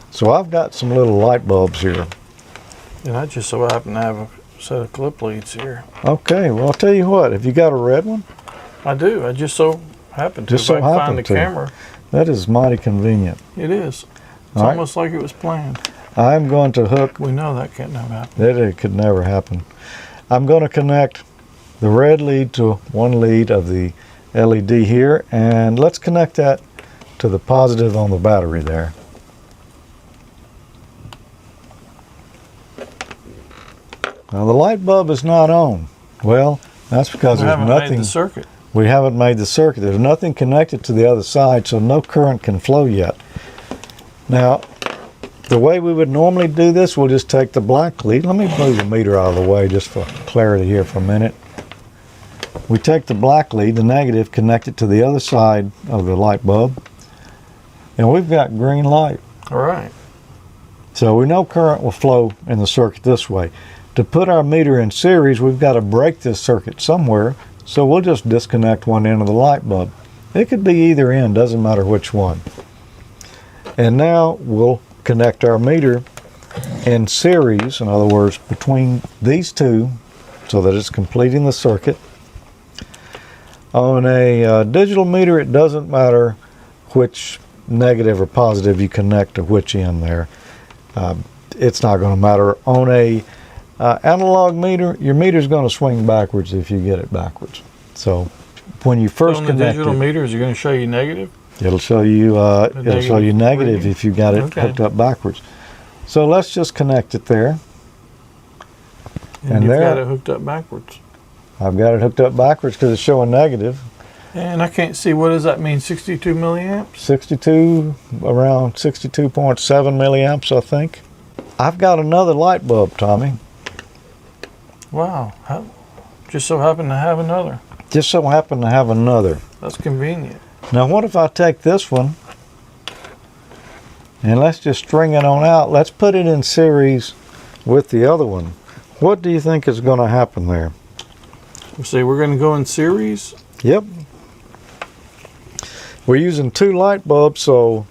[SPEAKER 1] So I've got some little light bulbs here.
[SPEAKER 2] And I just so happen to have a set of clip leads here.
[SPEAKER 1] Okay, well, I'll tell you what, have you got a red one?
[SPEAKER 2] I do. I just so happen to.
[SPEAKER 1] Just so
[SPEAKER 2] if I can
[SPEAKER 1] happen
[SPEAKER 2] find the
[SPEAKER 1] to.
[SPEAKER 2] camera.
[SPEAKER 1] That is mighty convenient.
[SPEAKER 2] It is. It's
[SPEAKER 1] All right.
[SPEAKER 2] almost like it was planned.
[SPEAKER 1] I'm going to hook.
[SPEAKER 2] We know that can't never happen.
[SPEAKER 1] It could never happen. I'm going to connect the red lead to one lead of the LED here, and let's connect that to the positive on the battery there. Now the light bulb is not on. Well, that's because
[SPEAKER 2] We
[SPEAKER 1] there's
[SPEAKER 2] haven't
[SPEAKER 1] nothing.
[SPEAKER 2] made the circuit.
[SPEAKER 1] We haven't made the circuit. There's nothing connected to the other side, so no current can flow yet. Now, the way we would normally do this, we'll just take the black lead. Let me move the meter out of the way just for clarity here for a minute. We take the black lead, the negative, connect it to the other side of the light bulb, and we've got green light.
[SPEAKER 2] All right.
[SPEAKER 1] So we know current will flow in the circuit this way. To put our meter in series, we've got to break this circuit somewhere, so we'll just disconnect one end of the light bulb. It could be either end, doesn't matter which one. And now we'll connect our meter in series, in other words, between these two, so that it's completing the circuit. On a digital meter, it doesn't matter which negative or positive you connect to which end there. It's not going to matter. On a analog meter, your meter's going to swing backwards if you get it backwards. So when you first
[SPEAKER 2] on the
[SPEAKER 1] connect
[SPEAKER 2] digital
[SPEAKER 1] it,
[SPEAKER 2] meter, is it going to show you negative?
[SPEAKER 1] it'll show you negative
[SPEAKER 2] reading?
[SPEAKER 1] if you got it
[SPEAKER 2] Okay.
[SPEAKER 1] hooked up backwards. So let's just connect it there.
[SPEAKER 2] And you've
[SPEAKER 1] there-
[SPEAKER 2] got it hooked up backwards.
[SPEAKER 1] I've got it hooked up backwards because it's showing negative.
[SPEAKER 2] And I can't see, what does that mean, 62 milliamps?
[SPEAKER 1] 62, around 62.7 milliamps, I think. I've got another light bulb, Tommy.
[SPEAKER 2] Wow. Just so happen to have another.
[SPEAKER 1] Just so happen to have another.
[SPEAKER 2] That's convenient.
[SPEAKER 1] Now what if I take this one and let's just string it on out. Let's put it in series with the other one. What do you think is going to happen there?
[SPEAKER 2] See, we're going to go in series.
[SPEAKER 1] Yep. We're using two light bulbs, so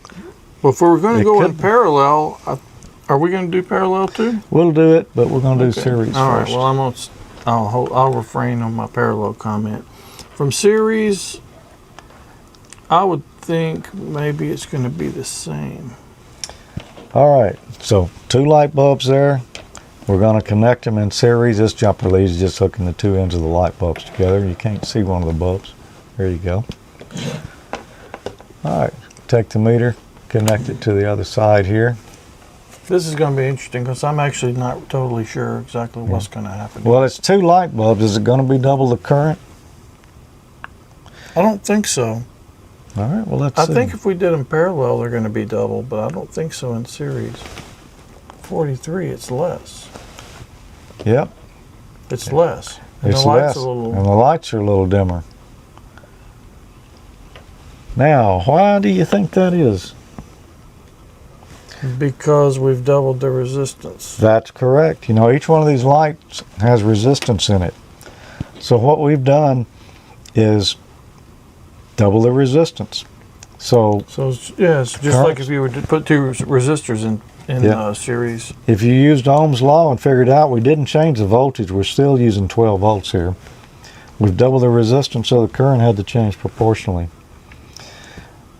[SPEAKER 2] Well, if we're going to
[SPEAKER 1] It
[SPEAKER 2] go in
[SPEAKER 1] could-
[SPEAKER 2] parallel, are we going to do parallel too?
[SPEAKER 1] we'll do it, but we're going to do
[SPEAKER 2] Okay.
[SPEAKER 1] series
[SPEAKER 2] All right.
[SPEAKER 1] first.
[SPEAKER 2] Well, I'll refrain on my parallel comment. From series, I would think maybe it's going to be the same.
[SPEAKER 1] All right, so two light bulbs there. We're going to connect them in series. This jumper lead is just hooking the two ends of the light bulbs together. You can't see one of the bulbs. There you go. All right, take the meter, connect it to the other side here.
[SPEAKER 2] This is going to be interesting because I'm actually not totally sure exactly what's going to happen.
[SPEAKER 1] Well, it's two light bulbs. Is it going to be double the current?
[SPEAKER 2] I don't think so.
[SPEAKER 1] All right, well, let's
[SPEAKER 2] I
[SPEAKER 1] see.
[SPEAKER 2] think if we did them parallel, they're going to be double, but I don't think so in series. 43, it's less.
[SPEAKER 1] Yep,
[SPEAKER 2] It's less. And
[SPEAKER 1] it's
[SPEAKER 2] the light's
[SPEAKER 1] less,
[SPEAKER 2] a little.
[SPEAKER 1] and the lights are a little dimmer. Now, why do you think that is?
[SPEAKER 2] Because we've doubled the resistance.
[SPEAKER 1] That's correct. You know, each one of these lights has resistance in it. So what we've done is double the resistance. So
[SPEAKER 2] So it's just
[SPEAKER 1] Current?
[SPEAKER 2] like if you were to put two resistors in
[SPEAKER 1] Yeah.
[SPEAKER 2] series.
[SPEAKER 1] if you used Ohm's law and figured out we didn't change the voltage, we're still using 12 volts here. We've doubled the resistance, so the current had to change proportionally.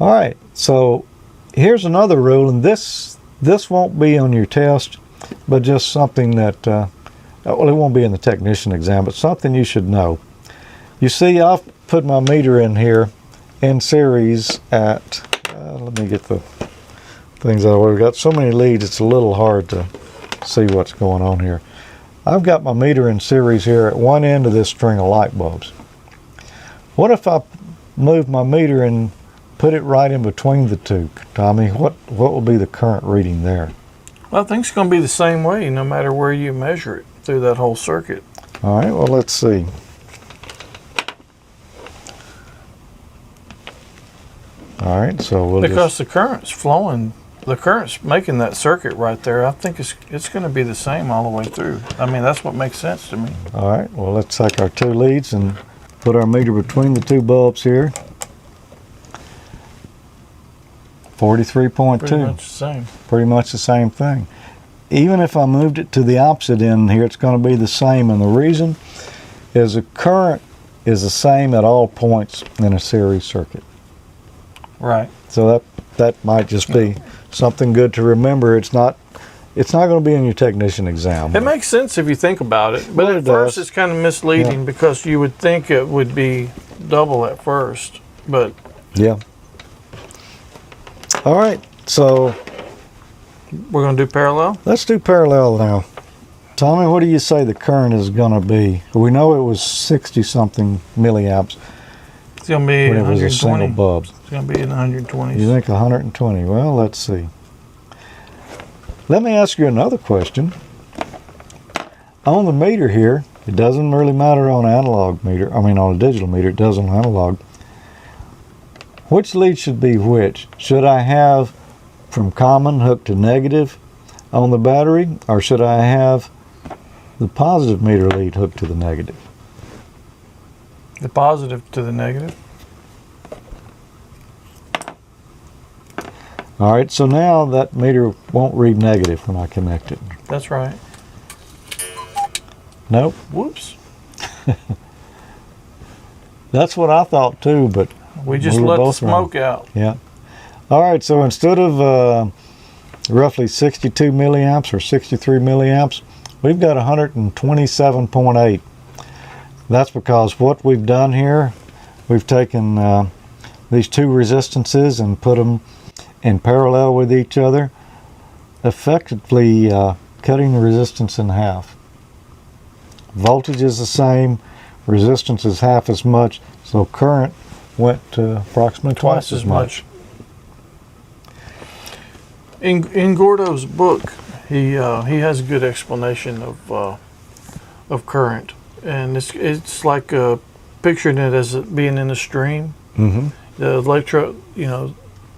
[SPEAKER 1] All right, so here's another rule, and this won't be on your test, but just something that, well, it won't be in the technician exam, but something you should know. You see, I've put my meter in here, in series at, let me get the things out. We've got so many leads, it's a little hard to see what's going on here. I've got my meter in series here at one end of this string of light bulbs. What if I move my meter and put it right in between the two? Tommy, what will be the current reading there?
[SPEAKER 2] Well, I think it's going to be the same way no matter where you measure it through that whole circuit.
[SPEAKER 1] All right, well, let's see. All right, so we'll
[SPEAKER 2] because the current's flowing, the current's making that circuit right there. I think it's going to be the same all the way through. I mean, that's what makes sense to me.
[SPEAKER 1] All right, well, let's take our two leads and put our meter between the two bulbs here. 43.2.
[SPEAKER 2] Pretty much the same.
[SPEAKER 1] Pretty much the same thing. Even if I moved it to the opposite end here, it's going to be the same. And the reason is the current is the same at all points in a series circuit.
[SPEAKER 2] Right.
[SPEAKER 1] So that might just be something good to remember. It's not going to be in your technician exam.
[SPEAKER 2] It makes sense if you think about it, but at first it's kind of misleading because you would think it would be double at first, but
[SPEAKER 1] yeah. All right, so
[SPEAKER 2] we're going to do parallel?
[SPEAKER 1] Let's do parallel now. Tommy, what do you say the current is going to be? We know it was 60-something milliamps.
[SPEAKER 2] It's going to be
[SPEAKER 1] when it
[SPEAKER 2] 120.
[SPEAKER 1] was a single bulb.
[SPEAKER 2] It's going to be in the 120s.
[SPEAKER 1] You think 120? Well, let's see. Let me ask you another question. On the meter here, it doesn't really matter on analog meter. I mean, on a digital meter, it does on analog. Which lead should be which? Should I have from common hooked to negative on the battery, or should I have the positive meter lead hooked to the negative?
[SPEAKER 2] The positive to the negative.
[SPEAKER 1] All right, so now that meter won't read negative when I connect it.
[SPEAKER 2] That's right.
[SPEAKER 1] Nope.
[SPEAKER 2] Whoops.
[SPEAKER 1] That's what I thought too, but
[SPEAKER 2] we just let the smoke out.
[SPEAKER 1] Yeah. All right, so instead of roughly 62 milliamps or 63 milliamps, we've got 127.8. That's because what we've done here, we've taken these two resistances and put them in parallel with each other, effectively cutting the resistance in half. Voltage is the same, resistance is half as much, so current went to approximately twice as much.
[SPEAKER 2] In Gordo's book, he has a good explanation of current, and it's like picturing it as being in a stream.
[SPEAKER 1] Mm-hmm.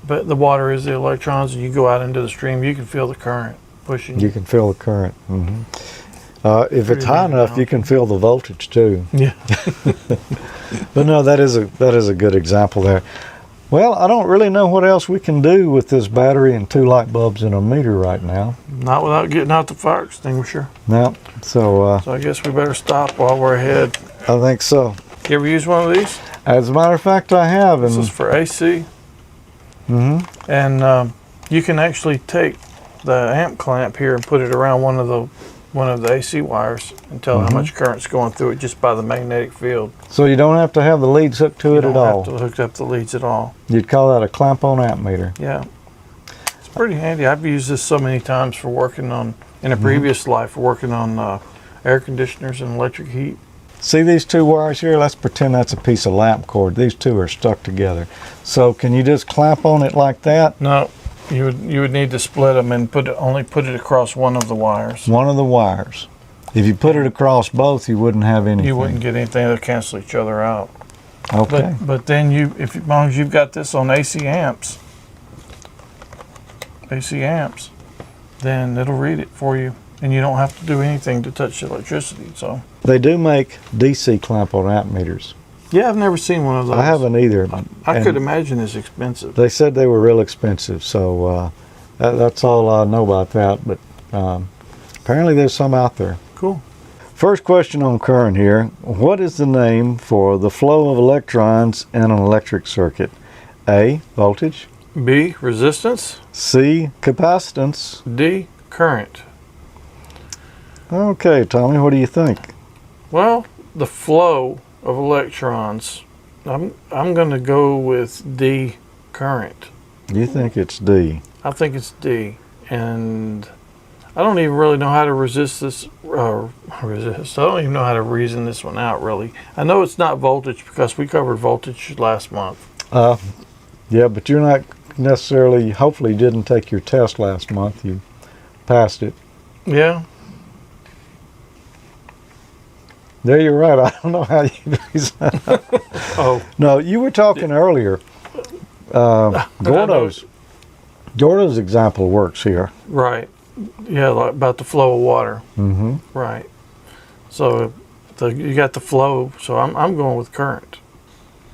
[SPEAKER 2] But the water is the electrons, and you go out into the stream, you can feel the current pushing.
[SPEAKER 1] You can feel the current. Mm-hmm. If it's high enough, you can feel the voltage too.
[SPEAKER 2] Yeah.
[SPEAKER 1] But no, that is a good example there. Well, I don't really know what else we can do with this battery and two light bulbs in a meter right now.
[SPEAKER 2] Not without getting out the fire extinguisher.
[SPEAKER 1] No. So
[SPEAKER 2] I guess we better stop while we're ahead.
[SPEAKER 1] I think so.
[SPEAKER 2] You ever use one of these?
[SPEAKER 1] As a matter of fact, I have.
[SPEAKER 2] This is for AC.
[SPEAKER 1] Mm-hmm.
[SPEAKER 2] And you can actually take the amp clamp here and put it around one of the AC wires and tell how much current's going through it just by the magnetic field.
[SPEAKER 1] So you don't have to have the leads hooked to it at all?
[SPEAKER 2] You don't have to hook up the leads at all.
[SPEAKER 1] You'd call that a clamp-on amp meter?
[SPEAKER 2] Yeah. It's pretty handy. I've used this so many times for working on, in a previous life, working on air conditioners and electric heat.
[SPEAKER 1] See these two wires here? Let's pretend that's a piece of lamp cord. These two are stuck together. So can you just clamp on it like that?
[SPEAKER 2] No. You would need to split them and only put it across one of the wires.
[SPEAKER 1] One of the wires. If you put it across both, you wouldn't have anything.
[SPEAKER 2] You wouldn't get anything. They'll cancel each other out.
[SPEAKER 1] Okay.
[SPEAKER 2] But then as long as you've got this on AC amps, then it'll read it for you, and you don't have to do anything to touch the electricity. So
[SPEAKER 1] they do make DC clamp-on amp meters.
[SPEAKER 2] Yeah, I've never seen one of those.
[SPEAKER 1] I haven't either.
[SPEAKER 2] I could imagine it's expensive.
[SPEAKER 1] They said they were real expensive, so that's all I know about that. But apparently there's some out there.
[SPEAKER 2] Cool.
[SPEAKER 1] First question on current here. What is the name for the flow of electrons in an electric circuit? A, voltage.
[SPEAKER 2] B, resistance.
[SPEAKER 1] C, capacitance.
[SPEAKER 2] D, current.
[SPEAKER 1] Okay, Tommy, what do you think?
[SPEAKER 2] Well, the flow of electrons I'm going to go with D, current.
[SPEAKER 1] You think it's D?
[SPEAKER 2] I think it's D, and I don't even really know how to resist this. Resist. I don't even know how to reason this one out. Really, I know it's not voltage because we covered voltage last month.
[SPEAKER 1] Yeah, but you're not necessarily. Hopefully, you didn't take your test last month. You passed it.
[SPEAKER 2] Yeah.
[SPEAKER 1] There, you're right. I don't know how you reason that out.
[SPEAKER 2] Oh
[SPEAKER 1] No, you were talking earlier. Gordo's example works here.
[SPEAKER 2] right. Yeah, like about the flow of water.
[SPEAKER 1] Mm-hmm.
[SPEAKER 2] Right. So you got the flow. So I'm going with current.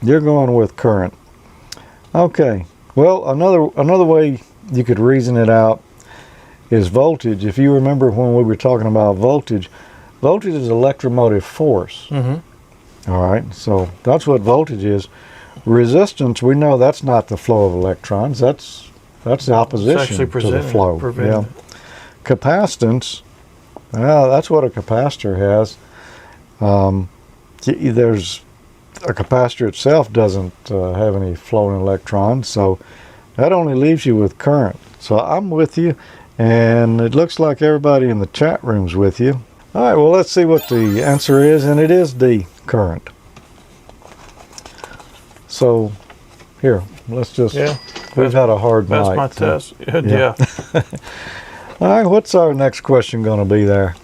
[SPEAKER 1] You're going with current. Okay. Well, another way you could reason it out is voltage. If you remember when we were talking about voltage is electromotive force.
[SPEAKER 2] Mm-hmm.
[SPEAKER 1] All right. So that's what voltage is. Resistance, we know that's not the flow of electrons. That's the opposition to the flow. Yeah. Capacitance, that's what a capacitor has. There's a capacitor itself doesn't have any flowing electrons, so that only leaves you with current. So I'm with you, and it looks like everybody in the chat room's with you. All right, well, let's see what the answer is, and it is D, current. So here, let's just, we've had a hard night.
[SPEAKER 2] That's my test. Yeah.
[SPEAKER 1] All right, what's our next question going to be there?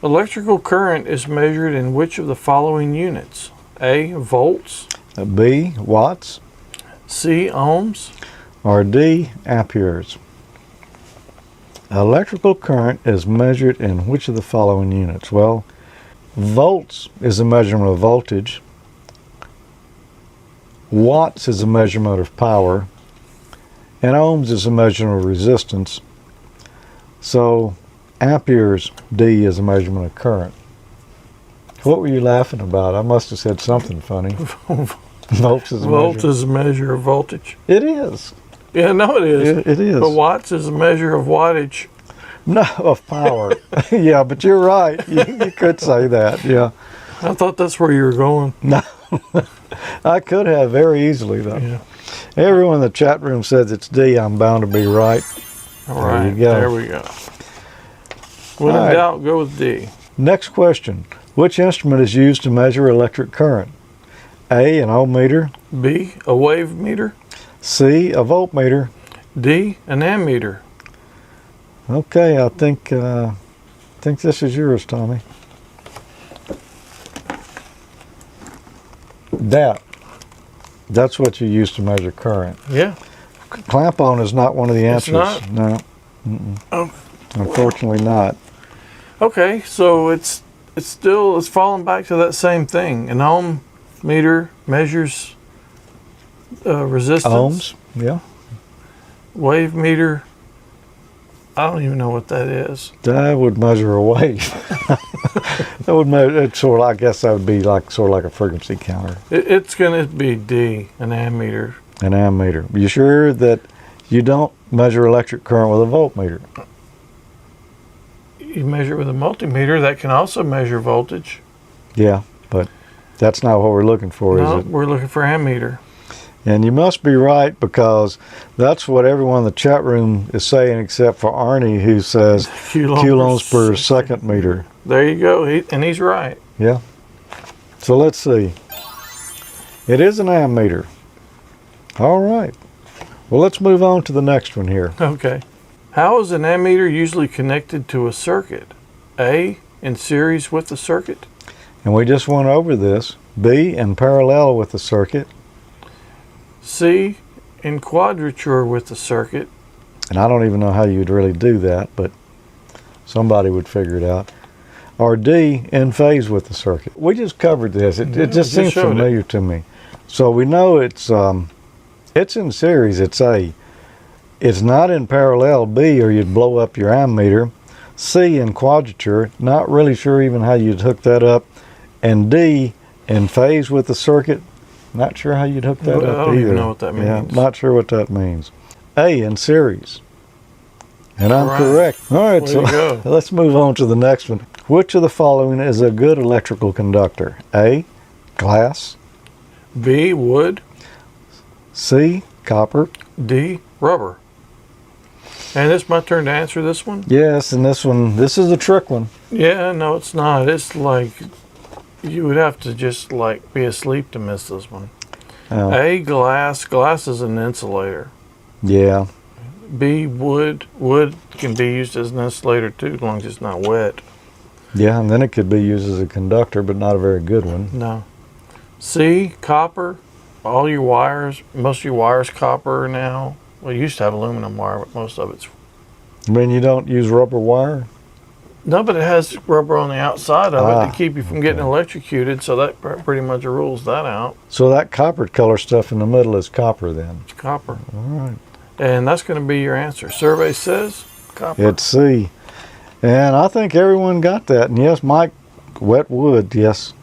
[SPEAKER 2] Electrical current is measured in which of the following units? A, volts.
[SPEAKER 1] B, watts.
[SPEAKER 2] C, ohms.
[SPEAKER 1] Or D, amperes. Electrical current is measured in which of the following units? Well, volts is a measurement of voltage. Watts is a measurement of power. And ohms is a measurement of resistance. So amperes, D, is a measurement of current. What were you laughing about? I must have said something funny. Volts is
[SPEAKER 2] a measure of voltage.
[SPEAKER 1] It is.
[SPEAKER 2] Yeah, no, it is.
[SPEAKER 1] It is.
[SPEAKER 2] But watts is a measure of wattage.
[SPEAKER 1] No, of power. Yeah, but you're right. You could say that, yeah.
[SPEAKER 2] I thought that's where you were going.
[SPEAKER 1] No. I could have very easily, though.
[SPEAKER 2] Yeah.
[SPEAKER 1] Everyone in the chat room says it's D. I'm bound to be right.
[SPEAKER 2] All right,
[SPEAKER 1] there you go.
[SPEAKER 2] There we go. When in doubt, go with D.
[SPEAKER 1] Next question. Which instrument is used to measure electric current? A, an ohm meter.
[SPEAKER 2] B, a wave meter.
[SPEAKER 1] C, a voltmeter.
[SPEAKER 2] D, an ammeter.
[SPEAKER 1] Okay, I think this is yours, Tommy. That's what you use to measure current.
[SPEAKER 2] Yeah.
[SPEAKER 1] Clamp on is not one of the answers.
[SPEAKER 2] It's not?
[SPEAKER 1] No.
[SPEAKER 2] Oh.
[SPEAKER 1] Unfortunately not.
[SPEAKER 2] Okay, so it's falling back to that same thing. An ohm meter measures resistance.
[SPEAKER 1] Ohms, yeah.
[SPEAKER 2] Wave meter, I don't even know what that is.
[SPEAKER 1] That would measure a wave. That would measure. It's sort of, I guess that would be like a frequency counter.
[SPEAKER 2] It's going to be D, an ammeter.
[SPEAKER 1] An ammeter. You sure that you don't measure electric current with a voltmeter?
[SPEAKER 2] You measure it with a multimeter. That can also measure voltage.
[SPEAKER 1] Yeah, but that's not what we're looking for,
[SPEAKER 2] No,
[SPEAKER 1] is it?
[SPEAKER 2] we're looking for ammeter.
[SPEAKER 1] And you must be right, because that's what everyone in the chat room is saying, except for Arnie, who says coulombs per second meter.
[SPEAKER 2] There you go, and he's right.
[SPEAKER 1] Yeah. So let's see. It is an ammeter. All right. Well, let's move on to the next one here.
[SPEAKER 2] Okay. How is an ammeter usually connected to a circuit? A, in series with the circuit.
[SPEAKER 1] And we just went over this. B, in parallel with the circuit.
[SPEAKER 2] C, in quadrature with the circuit.
[SPEAKER 1] And I don't even know how you'd really do that, but somebody would figure it out. Or D, in phase with the circuit. We just covered this. It just seems familiar to me. So we know it's in series. It's A. It's not in parallel, B, or you'd blow up your ammeter. C, in quadrature. Not really sure even how you'd hook that up. And D, in phase with the circuit. Not sure how you'd hook that up either.
[SPEAKER 2] I don't even know what that means.
[SPEAKER 1] Yeah, not sure what that means. A, in series. And I'm correct. All right, so let's move on to the next one. Which of the following is a good electrical conductor? A, glass.
[SPEAKER 2] B, wood.
[SPEAKER 1] C, copper.
[SPEAKER 2] D, rubber. And it's my turn to answer this one?
[SPEAKER 1] Yes, and this is a trick one.
[SPEAKER 2] Yeah, no, it's not. It's like, you would have to just like be asleep to miss this one. A, glass. Glass is an insulator.
[SPEAKER 1] Yeah.
[SPEAKER 2] B, wood. Wood can be used as an insulator too, as long as it's not wet.
[SPEAKER 1] Yeah, and then it could be used as a conductor, but not a very good one.
[SPEAKER 2] No. C, copper. All your wires, most of your wires copper now. Well, you used to have aluminum wire, but most of it's...
[SPEAKER 1] I mean, you don't use rubber wire?
[SPEAKER 2] No, but it has rubber on the outside of it to keep you from getting electrocuted, so that pretty much rules that out.
[SPEAKER 1] So that copper color stuff in the middle is copper then?
[SPEAKER 2] It's copper.
[SPEAKER 1] All right.
[SPEAKER 2] And that's going to be your answer. Survey says copper.
[SPEAKER 1] It's C. And I think everyone got that. And yes, Mike, wet wood, yes.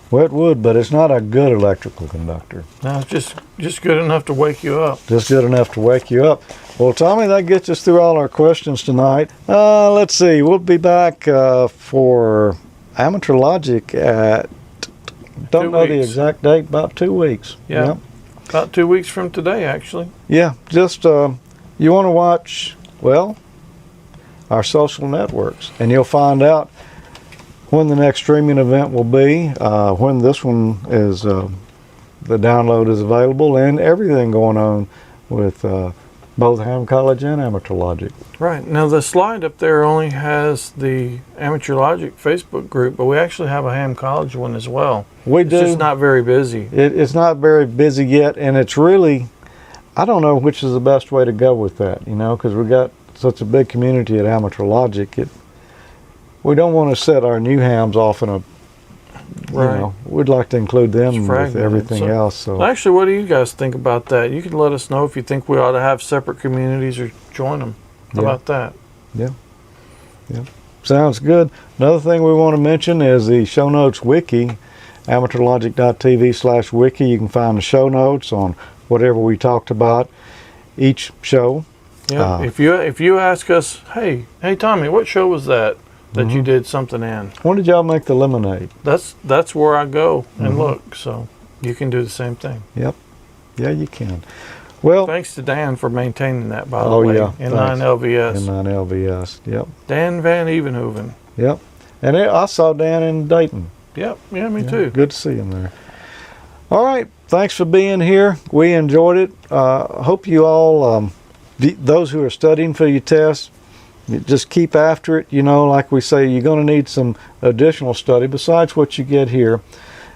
[SPEAKER 1] Wet wood, but it's not a good electrical conductor.
[SPEAKER 2] No, it's just good enough to wake you up.
[SPEAKER 1] Just good enough to wake you up. Well, Tommy, that gets us through all our questions tonight. Let's see. We'll be back for Amateur Logic at, don't know the exact date, about 2 weeks.
[SPEAKER 2] Yeah.
[SPEAKER 1] Yep.
[SPEAKER 2] About 2 weeks from today, actually.
[SPEAKER 1] Yeah, just you want to watch, well, our social networks, and you'll find out when the next streaming event will be, when this one is, the download is available, and everything going on with both Ham College and Amateur Logic.
[SPEAKER 2] Right. Now, the slide up there only has the Amateur Logic Facebook group, but we actually have a Ham College one as well.
[SPEAKER 1] We do.
[SPEAKER 2] It's just not very busy.
[SPEAKER 1] It's not very busy yet, and it's really, I don't know which is the best way to go with that, you know, because we got such a big community at Amateur Logic. We don't want to set our new hams off in a, you know, we'd like to include them with everything else. So
[SPEAKER 2] actually, what do you guys think about that? You can let us know if you think we ought to have separate communities or join them. How about that?
[SPEAKER 1] Yeah. Yeah. Sounds good. Another thing we want to mention is the show notes wiki, AmateurLogic.TV/wiki. You can find the show notes on whatever we talked about each show.
[SPEAKER 2] Yeah. If you ask us, hey Tommy, what show was that you did something in?
[SPEAKER 1] When did y'all make the lemonade?
[SPEAKER 2] That's where I go and look. So you can do the same thing.
[SPEAKER 1] Yep. Yeah, you can. Well,
[SPEAKER 2] thanks to Dan for maintaining that, by the way.
[SPEAKER 1] Yeah.
[SPEAKER 2] N9LVS.
[SPEAKER 1] N9LVS. Yep.
[SPEAKER 2] Dan Van Evenhoven.
[SPEAKER 1] Yep. And I saw Dan in Dayton.
[SPEAKER 2] Yep. Yeah, me too.
[SPEAKER 1] Good to see him there. All right. Thanks for being here. We enjoyed it. Hope you all, those who are studying for your tests, just keep after it. You know, like we say, you're going to need some additional study besides what you get here.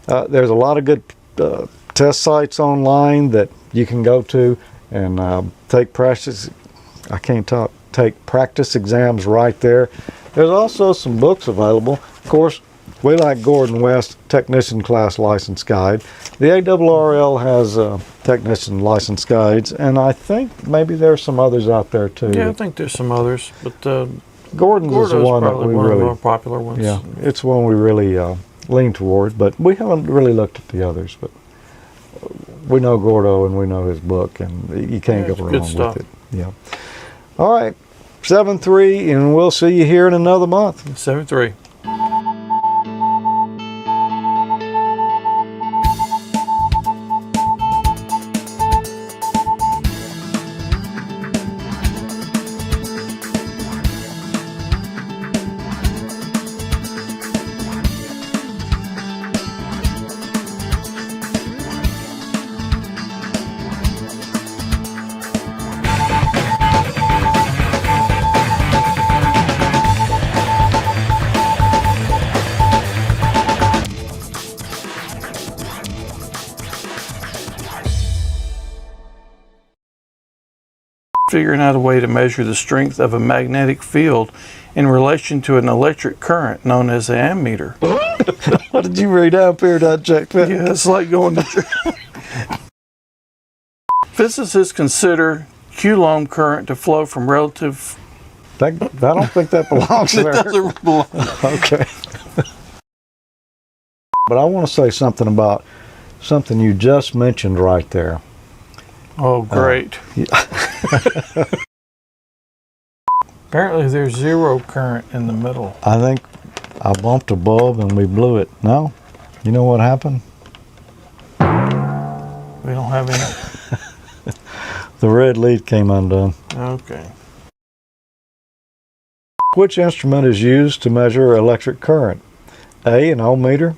[SPEAKER 1] There's a lot of good test sites online that you can go to and take practice. I can't talk. Take practice exams right there. There's also some books available. Of course, we like Gordon West Technician Class License Guide. The ARRL has Technician License Guides, and I think maybe there's some others out there too.
[SPEAKER 2] Yeah, I think there's some others, but
[SPEAKER 1] Gordon's is the one that we
[SPEAKER 2] one
[SPEAKER 1] really,
[SPEAKER 2] of the more popular ones.
[SPEAKER 1] Yeah, it's one we really lean toward, but we haven't really looked at the others. But we know Gordo and we know his book, and you can't go wrong with it. Yeah. All right, 7-3, and we'll see you here in another month.
[SPEAKER 2] 7-3. Figuring out a way to measure the strength of a magnetic field in relation to an electric current known as the ammeter.
[SPEAKER 1] What did you read up here, Jack?
[SPEAKER 2] Yeah, it's like going to... Physicists consider Coulomb current to flow from relative...
[SPEAKER 1] I don't think that belongs there.
[SPEAKER 2] It doesn't belong.
[SPEAKER 1] Okay. But I want to say something about something you just mentioned right there.
[SPEAKER 2] Oh, great. Apparently there's zero current in the middle.
[SPEAKER 1] I think I bumped a bulb and we blew it. No? You know what happened?
[SPEAKER 2] We don't have any.
[SPEAKER 1] The red lead came undone.
[SPEAKER 2] Okay.
[SPEAKER 1] Which instrument is used to measure electric current? A, an ohm meter.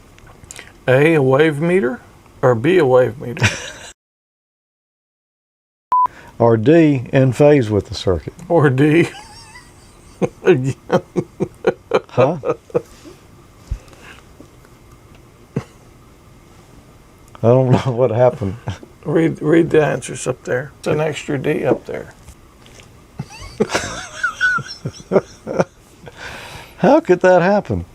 [SPEAKER 2] A wave meter, or B, a wave meter?
[SPEAKER 1] Or D, in phase with the circuit.
[SPEAKER 2] Or D? Again.
[SPEAKER 1] Huh? I don't know what happened.
[SPEAKER 2] Read the answers up there. It's an extra D up there.
[SPEAKER 1] How could that happen?